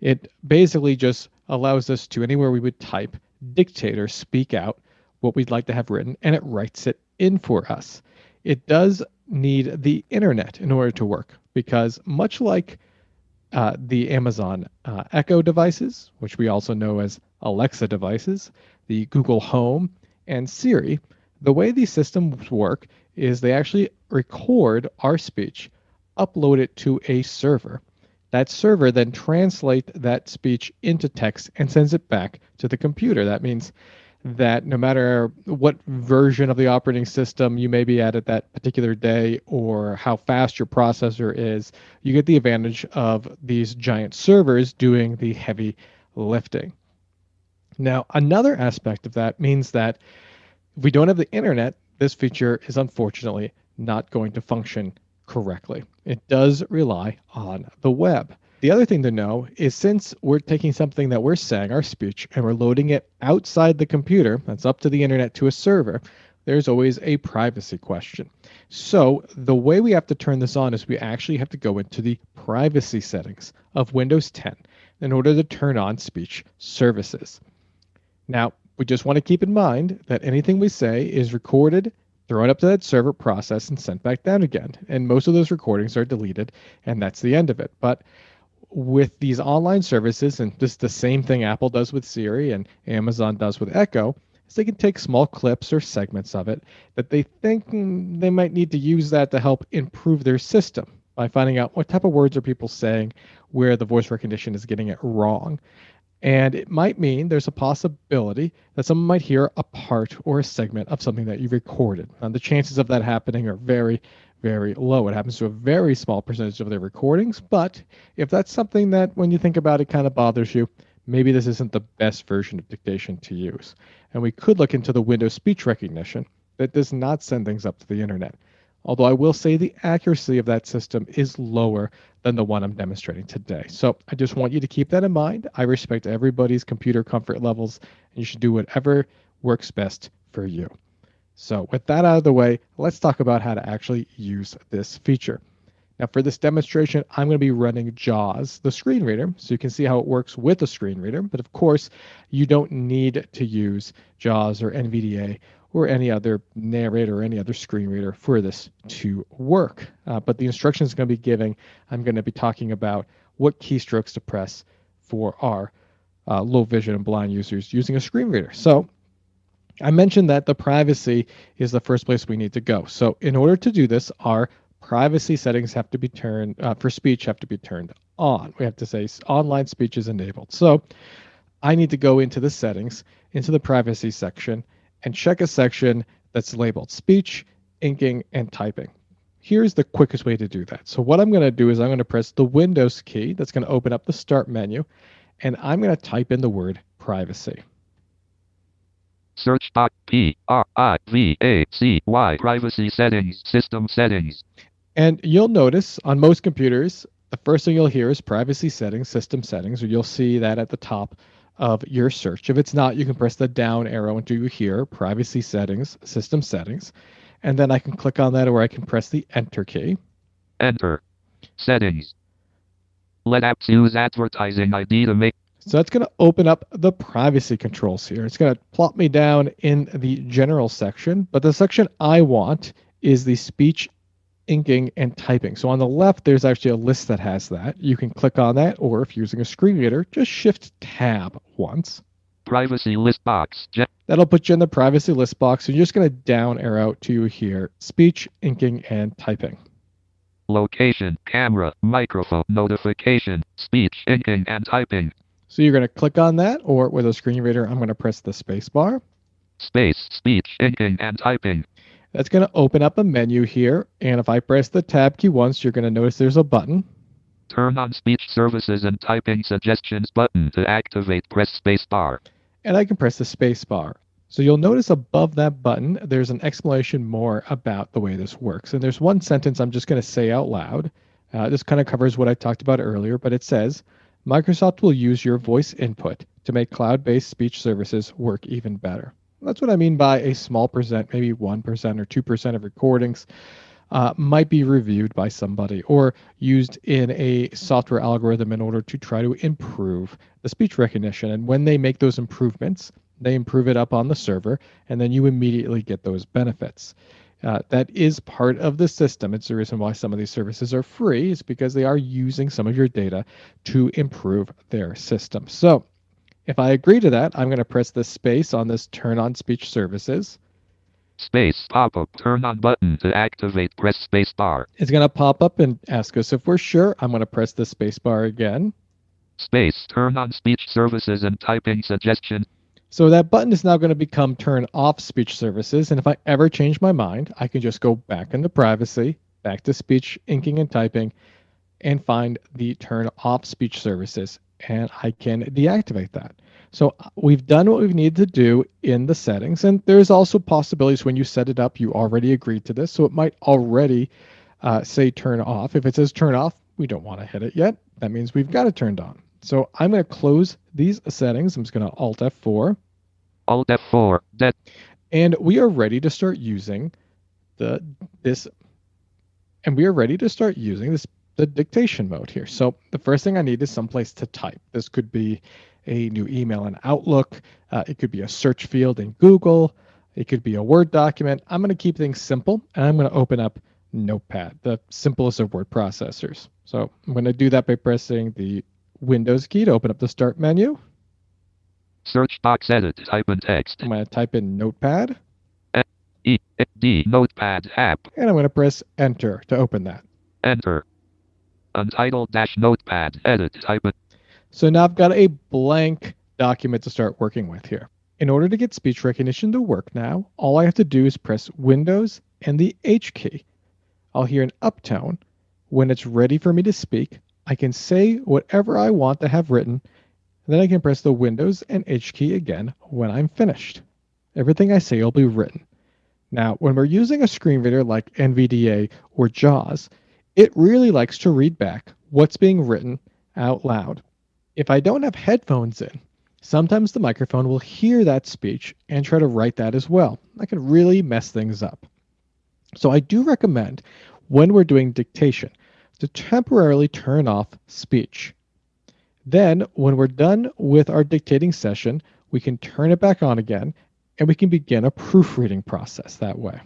Speaker 4: It basically just allows us to, anywhere we would type, dictate or speak out what we'd like to have written, and it writes it in for us. It does need the internet in order to work, because much like the Amazon Echo devices, which we also know as Alexa devices, the Google Home, and Siri, the way these systems work is they actually record our speech, upload it to a server. That server then translates that speech into text and sends it back to the computer. That means that no matter what version of the operating system you may be at that particular day or how fast your processor is, you get the advantage of these giant servers doing the heavy lifting. Now, another aspect of that means that if we don't have the internet, this feature is unfortunately not going to function correctly. It does rely on the web. The other thing to know is, since we're taking something that we're saying, our speech, and we're loading it outside the computer, that's up to the internet to a server, there's always a privacy question. So the way we have to turn this on is we actually have to go into the privacy settings of Windows 10 in order to turn on speech services. Now, we just want to keep in mind that anything we say is recorded, thrown up to that server, processed, and sent back down again. And most of those recordings are deleted, and that's the end of it. But with these online services, and just the same thing Apple does with Siri and Amazon does with Echo, is they can take small clips or segments of it that they think they might need to use that to help improve their system by finding out what type of words are people saying, where the voice recognition is getting it wrong. And it might mean there's a possibility that someone might hear a part or a segment of something that you recorded. And the chances of that happening are very, very low. It happens to a very small percentage of their recordings. But if that's something that, when you think about it, kind of bothers you, maybe this isn't the best version of dictation to use. And we could look into the Windows speech recognition that does not send things up to the internet. Although I will say the accuracy of that system is lower than the one I'm demonstrating today. So I just want you to keep that in mind. I respect everybody's computer comfort levels, and you should do whatever works best for you. So with that out of the way, let's talk about how to actually use this feature. Now for this demonstration, I'm going to be running JAWS, the screen reader, so you can see how it works with the screen reader. But of course, you don't need to use JAWS or NVDA or any other narrator or any other screen reader for this to work. But the instructions I'm going to be giving, I'm going to be talking about what keystrokes to press for our low vision and blind users using a screen reader. So I mentioned that the privacy is the first place we need to go. So in order to do this, our privacy settings have to be turned for speech have to be turned on. We have to say online speech is enabled. So I need to go into the settings, into the privacy section, and check a section that's labeled speech, inking, and typing. Here's the quickest way to do that. So what I'm going to do is I'm going to press the Windows key. That's going to open up the Start menu, and I'm going to type in the word privacy.
Speaker 5: Search box PRIVACY privacy settings, system settings.
Speaker 4: And you'll notice on most computers, the first thing you'll hear is privacy settings, system settings, or you'll see that at the top of your search. If it's not, you can press the down arrow until you hear privacy settings, system settings. And then I can click on that, or I can press the enter key.
Speaker 5: Enter. Settings. Let apps use advertising ID to make.
Speaker 4: So that's going to open up the privacy controls here. It's going to plop me down in the general section, but the section I want is the speech, inking, and typing. So on the left, there's actually a list that has that. You can click on that, or if you're using a screen reader, just shift tab once.
Speaker 5: Privacy list box.
Speaker 4: That'll put you in the privacy list box. So you're just going to down arrow to here, speech, inking, and typing.
Speaker 5: Location, camera, microphone, notification, speech, inking, and typing.
Speaker 4: So you're going to click on that, or with a screen reader, I'm going to press the space bar.
Speaker 5: Space, speech, inking, and typing.
Speaker 4: That's going to open up a menu here. And if I press the tab key once, you're going to notice there's a button.
Speaker 5: Turn on speech services and typing suggestions button to activate. Press space bar.
Speaker 4: And I can press the space bar. So you'll notice above that button, there's an explanation more about the way this works. And there's one sentence I'm just going to say out loud. This kind of covers what I talked about earlier, but it says, Microsoft will use your voice input to make cloud-based speech services work even better. That's what I mean by a small percent, maybe 1% or 2% of recordings might be reviewed by somebody or used in a software algorithm in order to try to improve the speech recognition. And when they make those improvements, they improve it up on the server, and then you immediately get those benefits. That is part of the system. It's the reason why some of these services are free, is because they are using some of your data to improve their system. So if I agree to that, I'm going to press the space on this turn on speech services.
Speaker 5: Space pop-up turn on button to activate. Press space bar.
Speaker 4: It's going to pop up and ask us if we're sure. I'm going to press the space bar again.
Speaker 5: Space turn on speech services and typing suggestion.
Speaker 4: So that button is now going to become turn off speech services. And if I ever change my mind, I can just go back into privacy, back to speech, inking, and typing, and find the turn off speech services. And I can deactivate that. So we've done what we've needed to do in the settings. And there's also possibilities when you set it up, you already agreed to this. So it might already say turn off. If it says turn off, we don't want to hit it yet. That means we've got it turned on. So I'm going to close these settings. I'm just going to Alt F4.
Speaker 5: Alt F4.
Speaker 4: And we are ready to start using the dictation mode here. So the first thing I need is someplace to type. This could be a new email in Outlook. It could be a search field in Google. It could be a Word document. I'm going to keep things simple, and I'm going to open up Notepad, the simplest of word processors. So I'm going to do that by pressing the Windows key to open up the Start menu.
Speaker 5: Search box edit. Type in text.
Speaker 4: I'm going to type in Notepad.
Speaker 5: E-D Notepad app.
Speaker 4: And I'm going to press Enter to open that.
Speaker 5: Enter. Untitled-Notepad. Edit. Type in.
Speaker 4: So now I've got a blank document to start working with here. In order to get speech recognition to work now, all I have to do is press Windows and the H key. I'll hear an uptone. When it's ready for me to speak, I can say whatever I want to have written, and then I can press the Windows and H key again when I'm finished. Everything I say will be written. Now, when we're using a screen reader like NVDA or JAWS, it really likes to read back what's being written out loud. If I don't have headphones in, sometimes the microphone will hear that speech and try to write that as well. That can really mess things up. So I do recommend, when we're doing dictation, to temporarily turn off speech. Then, when we're done with our dictating session, we can turn it back on again and we can begin a proofreading process that way.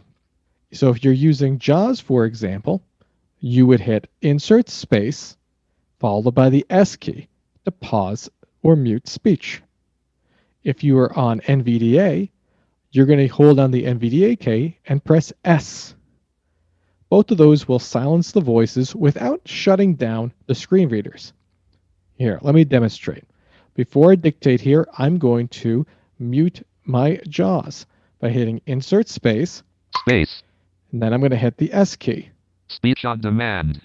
Speaker 4: So if you're using JAWS, for example, you would hit Insert Space followed by the S key to pause or mute speech. If you are on NVDA, you're going to hold down the NVDA key and press S. Both of those will silence the voices without shutting down the screen readers. Here, let me demonstrate. Before I dictate here, I'm going to mute my JAWS by hitting Insert Space,
Speaker 5: Space.
Speaker 4: and then I'm going to hit the S key.
Speaker 5: Speech on demand.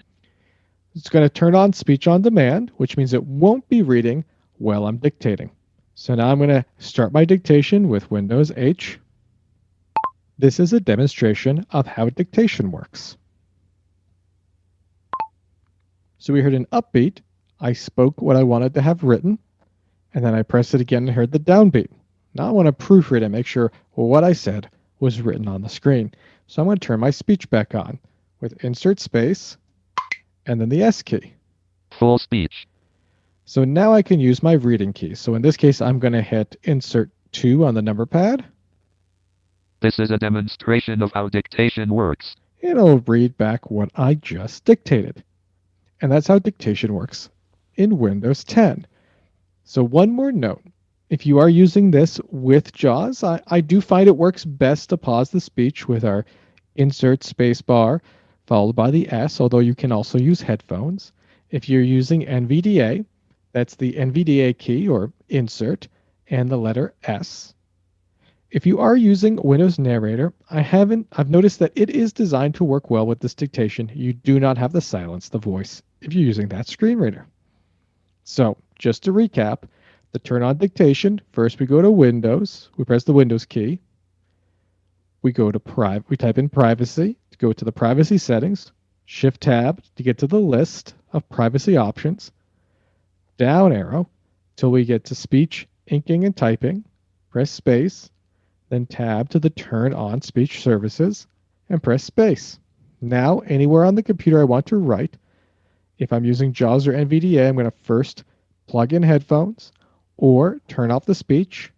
Speaker 4: It's going to turn on speech on demand, which means it won't be reading while I'm dictating. So now I'm going to start my dictation with Windows H. This is a demonstration of how dictation works. So we heard an upbeat. I spoke what I wanted to have written, and then I pressed it again and heard the downbeat. Now I want to proofread and make sure what I said was written on the screen. So I'm going to turn my speech back on with Insert Space and then the S key.
Speaker 5: Full speech.
Speaker 4: So now I can use my reading key. So in this case, I'm going to hit Insert 2 on the number pad.
Speaker 5: This is a demonstration of how dictation works.
Speaker 4: And it'll read back what I just dictated. And that's how dictation works in Windows 10. So one more note. If you are using this with JAWS, I do find it works best to pause the speech with our Insert space bar followed by the S, although you can also use headphones. If you're using NVDA, that's the NVDA key or Insert and the letter S. If you are using Windows Narrator, I've noticed that it is designed to work well with this dictation. You do not have to silence the voice if you're using that screen reader. So, just to recap, to turn on dictation, first we go to Windows, we press the Windows key. We go to we type in privacy to go to the privacy settings, Shift Tab to get to the list of privacy options, down arrow till we get to speech, inking, and typing, press space, then tab to the turn on speech services, and press space. Now, anywhere on the computer I want to write, if I'm using JAWS or NVDA, I'm going to first plug in headphones or turn off the speech.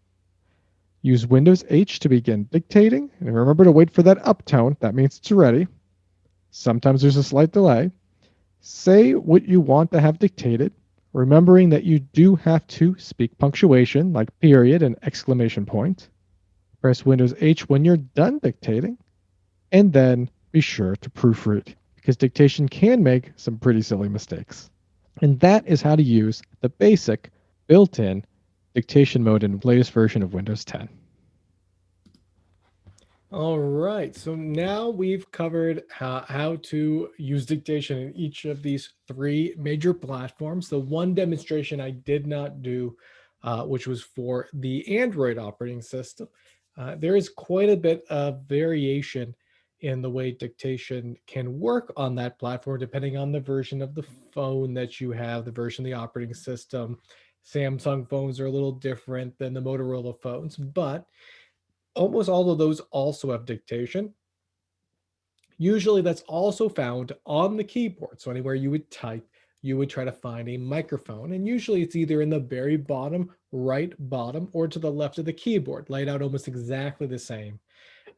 Speaker 4: Use Windows H to begin dictating, and remember to wait for that uptone. That means it's ready. Sometimes there's a slight delay. Say what you want to have dictated, remembering that you do have to speak punctuation like period and exclamation point. Press Windows H when you're done dictating, and then be sure to proofread, because dictation can make some pretty silly mistakes. And that is how to use the basic built-in dictation mode in the latest version of Windows 10.
Speaker 1: All right, so now we've covered how to use dictation in each of these three major platforms. The one demonstration I did not do, which was for the Android operating system. There is quite a bit of variation in the way dictation can work on that platform, depending on the version of the phone that you have, the version of the operating system. Samsung phones are a little different than the Motorola phones, but almost all of those also have dictation. Usually that's also found on the keyboard. So anywhere you would type, you would try to find a microphone. And usually it's either in the very bottom, right bottom, or to the left of the keyboard, laid out almost exactly the same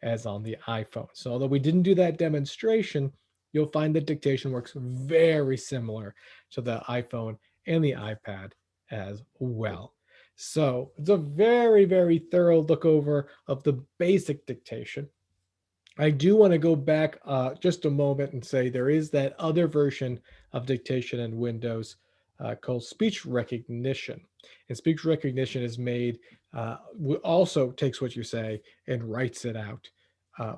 Speaker 1: as on the iPhone. So although we didn't do that demonstration, you'll find that dictation works very similar to the iPhone and the iPad as well. So it's a very, very thorough look over of the basic dictation. I do want to go back just a moment and say there is that other version of dictation in Windows called speech recognition. And speech recognition is made, also takes what you say and writes it out.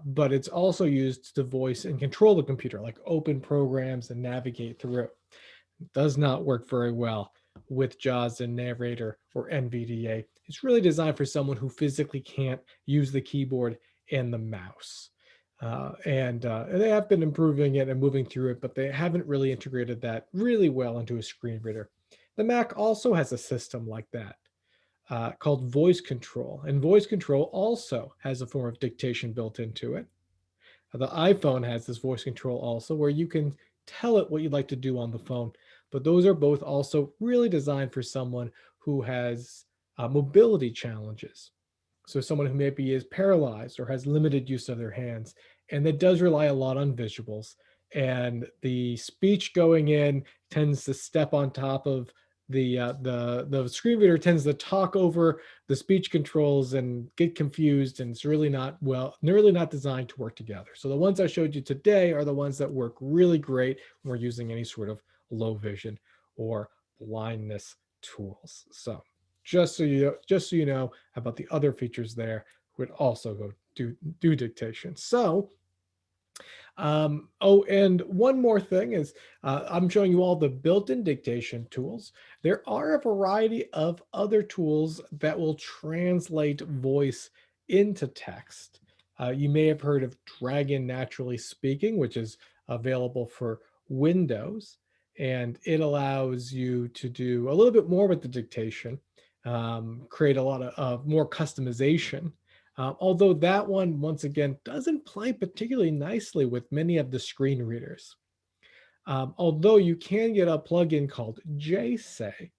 Speaker 1: But it's also used to voice and control the computer, like open programs and navigate through. It does not work very well with JAWS and Narrator or NVDA. It's really designed for someone who physically can't use the keyboard and the mouse. And they have been improving it and moving through it, but they haven't really integrated that really well into a screen reader. The Mac also has a system like that called voice control, and voice control also has a form of dictation built into it. The iPhone has this voice control also, where you can tell it what you'd like to do on the phone. But those are both also really designed for someone who has mobility challenges. So someone who maybe is paralyzed or has limited use of their hands, and that does rely a lot on visuals. And the speech going in tends to step on top of the screen reader tends to talk over the speech controls and get confused, and it's really not designed to work together. So the ones I showed you today are the ones that work really great when we're using any sort of low vision or blindness tools. So just so you know about the other features there, would also go do dictation. So oh, and one more thing is I'm showing you all the built-in dictation tools. There are a variety of other tools that will translate voice into text. You may have heard of Dragon Naturally Speaking, which is available for Windows, and it allows you to do a little bit more with the dictation, create a lot of more customization. Although that one, once again, doesn't play particularly nicely with many of the screen readers. Although you can get a plugin called JSay,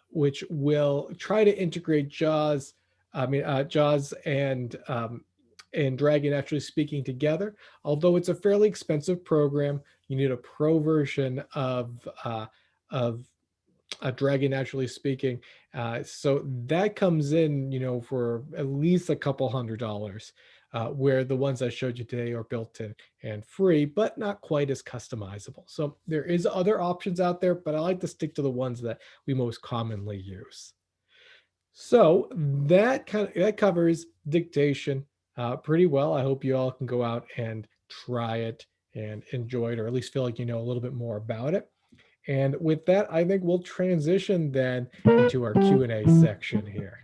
Speaker 1: which will try to integrate JAWS and Dragon Naturally Speaking together. Although it's a fairly expensive program, you need a pro version of Dragon Naturally Speaking. So that comes in, for at least a couple $100, where the ones I showed you today are built in and free, but not quite as customizable. So there is other options out there, but I like to stick to the ones that we most commonly use. So that covers dictation pretty well. I hope you all can go out and try it and enjoy it, or at least feel like you know a little bit more about it. And with that, I think we'll transition then into our Q&A section here.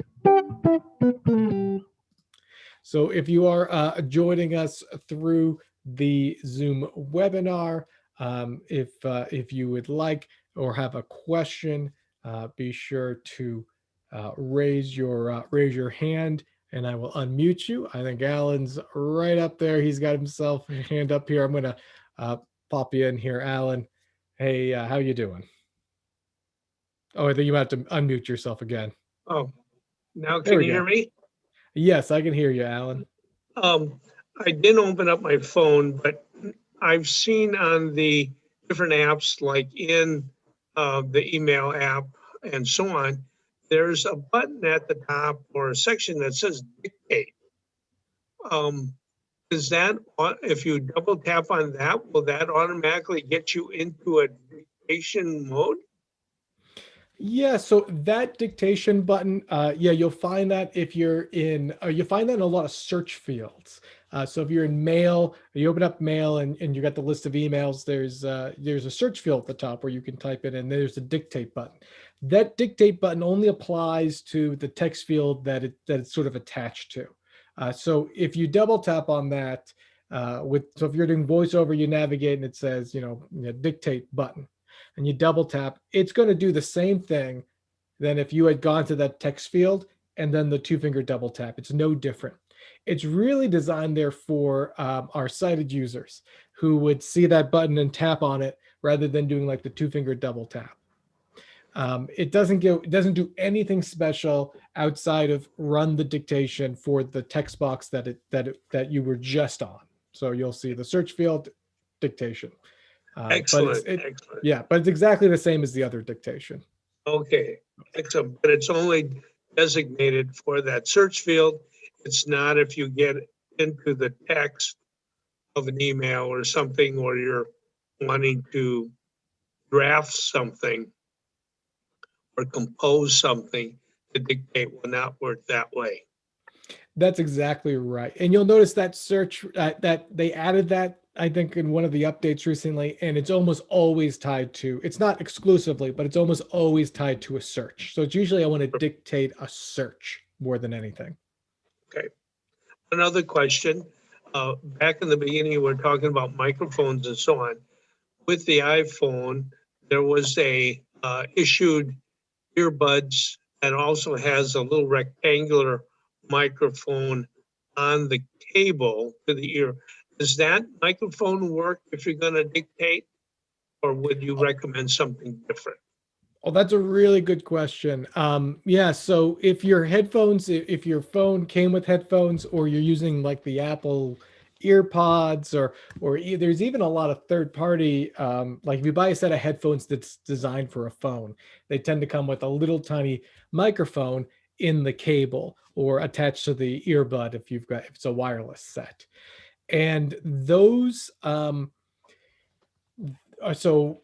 Speaker 1: So if you are joining us through the Zoom webinar, if you would like or have a question, be sure to raise your hand, and I will unmute you. I think Alan's right up there. He's got himself a hand up here. I'm going to pop you in here, Alan. Hey, how you doing? Oh, I think you have to unmute yourself again.
Speaker 3: Oh, now
Speaker 1: There
Speaker 3: can
Speaker 1: we
Speaker 3: you hear
Speaker 1: go.
Speaker 3: me?
Speaker 1: Yes, I can hear you, Alan.
Speaker 3: I didn't open up my phone, but I've seen on the different apps, like in the email app and so on, there's a button at the top or a section that says dictate. Is that, if you double tap on that, will that automatically get you into a dictation mode?
Speaker 1: Yeah, so that dictation button, yeah, you'll find that if you're in, you'll find that in a lot of search fields. So if you're in mail, you open up mail and you got the list of emails, there's a search field at the top where you can type it in. There's a dictate button. That dictate button only applies to the text field that it's sort of attached to. So if you double tap on that, so if you're doing voiceover, you navigate and it says, dictate button, and you double tap, it's going to do the same thing than if you had gone to that text field and then the two-finger double tap. It's no different. It's really designed there for our sighted users who would see that button and tap on it rather than doing like the two-finger double tap. It doesn't do anything special outside of run the dictation for the text box that you were just on. So you'll see the search field, dictation.
Speaker 3: Excellent,
Speaker 1: But
Speaker 3: excellent.
Speaker 1: yeah, but it's exactly the same as the other dictation.
Speaker 3: Okay, excellent. But it's only designated for that search field. It's not if you get into the text of an email or something, or you're wanting to draft something or compose something, the dictate will not work that way.
Speaker 1: That's exactly right. And you'll notice that search that they added that, I think, in one of the updates recently, and it's almost always tied to, it's not exclusively, but it's almost always tied to a search. So it's usually I want to dictate a search more than anything.
Speaker 3: Okay. Another question. Back in the beginning, we were talking about microphones and so on. With the iPhone, there was a issued earbuds that also has a little rectangular microphone on the cable to the ear. Does that microphone work if you're going to dictate? or would you recommend something different?
Speaker 1: Oh, that's a really good question. Yeah, so if your headphones, if your phone came with headphones, or you're using like the Apple EarPods, or there's even a lot of third party, like if you buy a set of headphones that's designed for a phone, they tend to come with a little tiny microphone in the cable or attached to the earbud if it's a wireless set. And those, so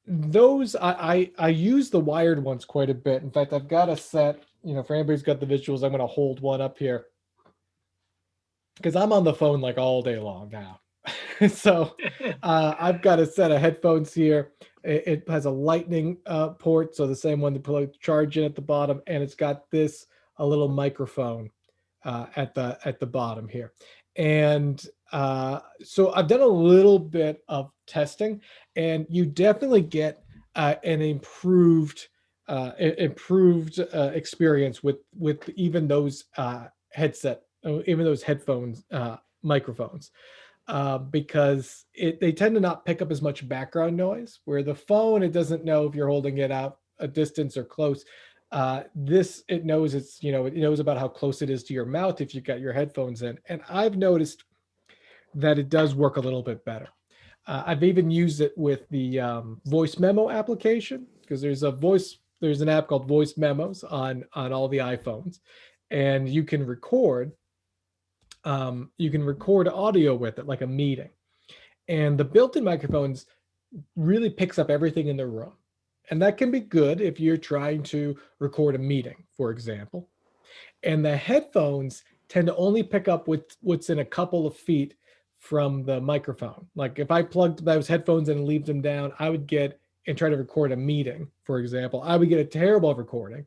Speaker 1: those I use the wired ones quite a bit. In fact, I've got a set, for anybody who's got the visuals, I'm going to hold one up here because I'm on the phone like all day long now. So I've got a set of headphones here. It has a lightning port, so the same one to put charge in at the bottom, and it's got this a little microphone at the bottom here. And so I've done a little bit of testing, and you definitely get an improved experience with even those even those headphones microphones, because they tend to not pick up as much background noise. Where the phone, it doesn't know if you're holding it out a distance or close. This, it knows it knows about how close it is to your mouth if you've got your headphones in. And I've noticed that it does work a little bit better. I've even used it with the voice memo application, because there's an app called Voice Memos on all the iPhones, and you can record audio with it like a meeting. And the built-in microphones really picks up everything in the room. And that can be good if you're trying to record a meeting, for example. And the headphones tend to only pick up what's in a couple of feet from the microphone. Like if I plugged those headphones in and leave them down, I would get and try to record a meeting, for example, I would get a terrible recording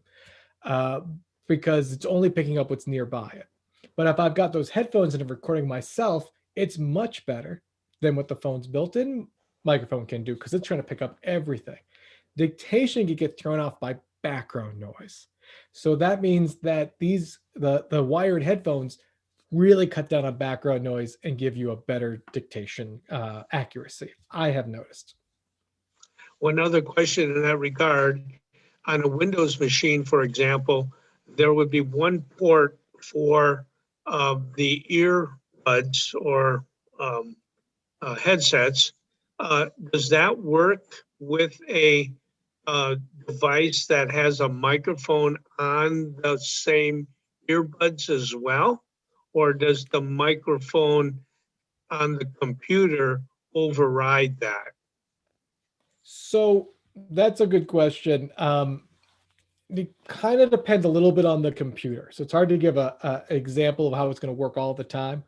Speaker 1: because it's only picking up what's nearby it. But if I've got those headphones and I'm recording myself, it's much better than what the phone's built-in microphone can do, because it's trying to pick up everything. Dictation can get thrown off by background noise. So that means that the wired headphones really cut down on background noise and give you a better dictation accuracy, I have noticed.
Speaker 3: One other question in that regard, on a Windows machine, for example, there would be one port for the earbuds or headsets. Does that work with a device that has a microphone on the same earbuds as well? Or does the microphone on the computer override that?
Speaker 1: So that's a good question. It kind of depends a little bit on the computer. So it's hard to give a example of how it's going to work all the time.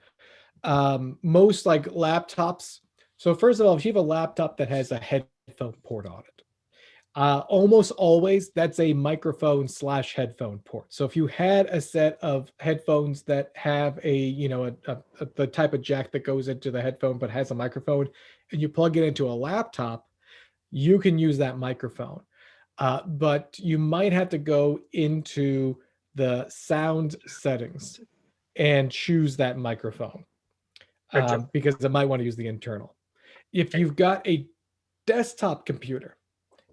Speaker 1: Most like laptops. So first of all, if you have a laptop that has a headphone port on it, almost always that's a microphone / headphone port. So if you had a set of headphones that have the type of jack that goes into the headphone but has a microphone, and you plug it into a laptop, you can use that microphone. But you might have to go into the sound settings and choose that microphone
Speaker 3: Gotcha.
Speaker 1: because it might want to use the internal. If you've got a desktop computer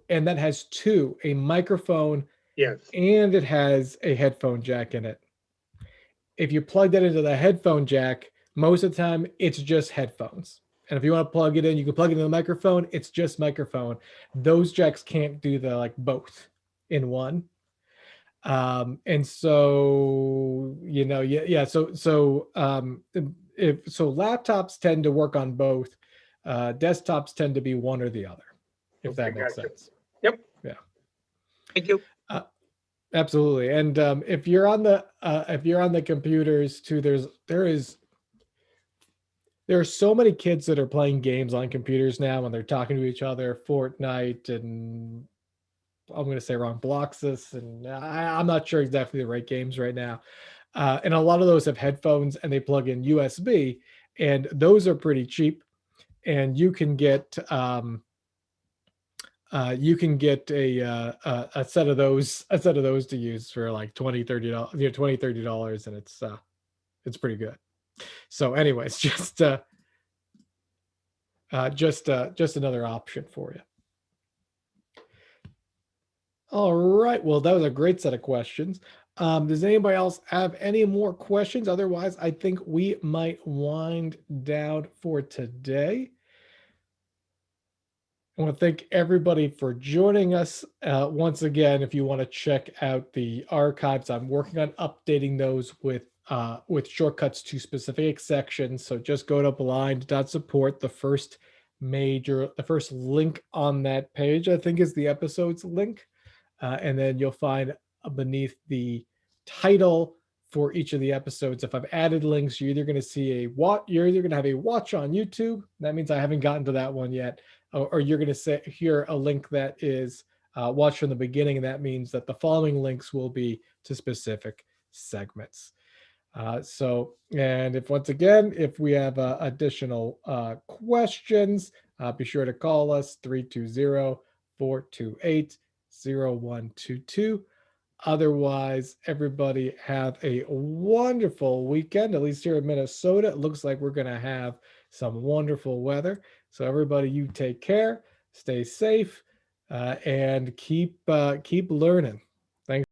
Speaker 1: and that has a microphone
Speaker 3: Yes.
Speaker 1: and it has a headphone jack in it, if you plug that into the headphone jack, most of the time it's just headphones. And if you want to plug it in, you can plug it into the microphone. It's just microphone. Those jacks can't do the like both in one. And so, yeah. So laptops tend to work on both. Desktops tend to be one or the other, if
Speaker 3: Okay,
Speaker 1: that makes
Speaker 3: gotcha.
Speaker 1: sense.
Speaker 3: Yep.
Speaker 1: Yeah.
Speaker 3: Thank you.
Speaker 1: Absolutely. And if you're on the computers too, there are so many kids that are playing games on computers now, and they're talking to each other, Fortnite, and I'm going to say wrong, Bloxus, and I'm not sure exactly the right games right now. And a lot of those have headphones, and they plug in USB, and those are pretty cheap. And you can get a set of those to use for like $20-$30, $20-$30, and it's pretty good. So anyways, just just another option for you. All right. Well, that was a great set of questions. Does anybody else have any more questions? Otherwise, I think we might wind down for today. I want to thank everybody for joining us. Once again, if you want to check out the archives, I'm working on updating those with shortcuts to specific sections. So just go to blind.support. The first link on that page, I think, is the episodes link. And then you'll find beneath the title for each of the episodes, if I've added links, you're either going to see you're either going to have a watch on YouTube. That means I haven't gotten to that one yet. Or you're going to hear a link that is watch from the beginning. And that means that the following links will be to specific segments. And if we have additional questions, be sure to call us 320-428-0122. Otherwise, everybody have a wonderful weekend. At least here in Minnesota, it looks like we're going to have some wonderful weather. So everybody, you take care, stay safe, and keep learning.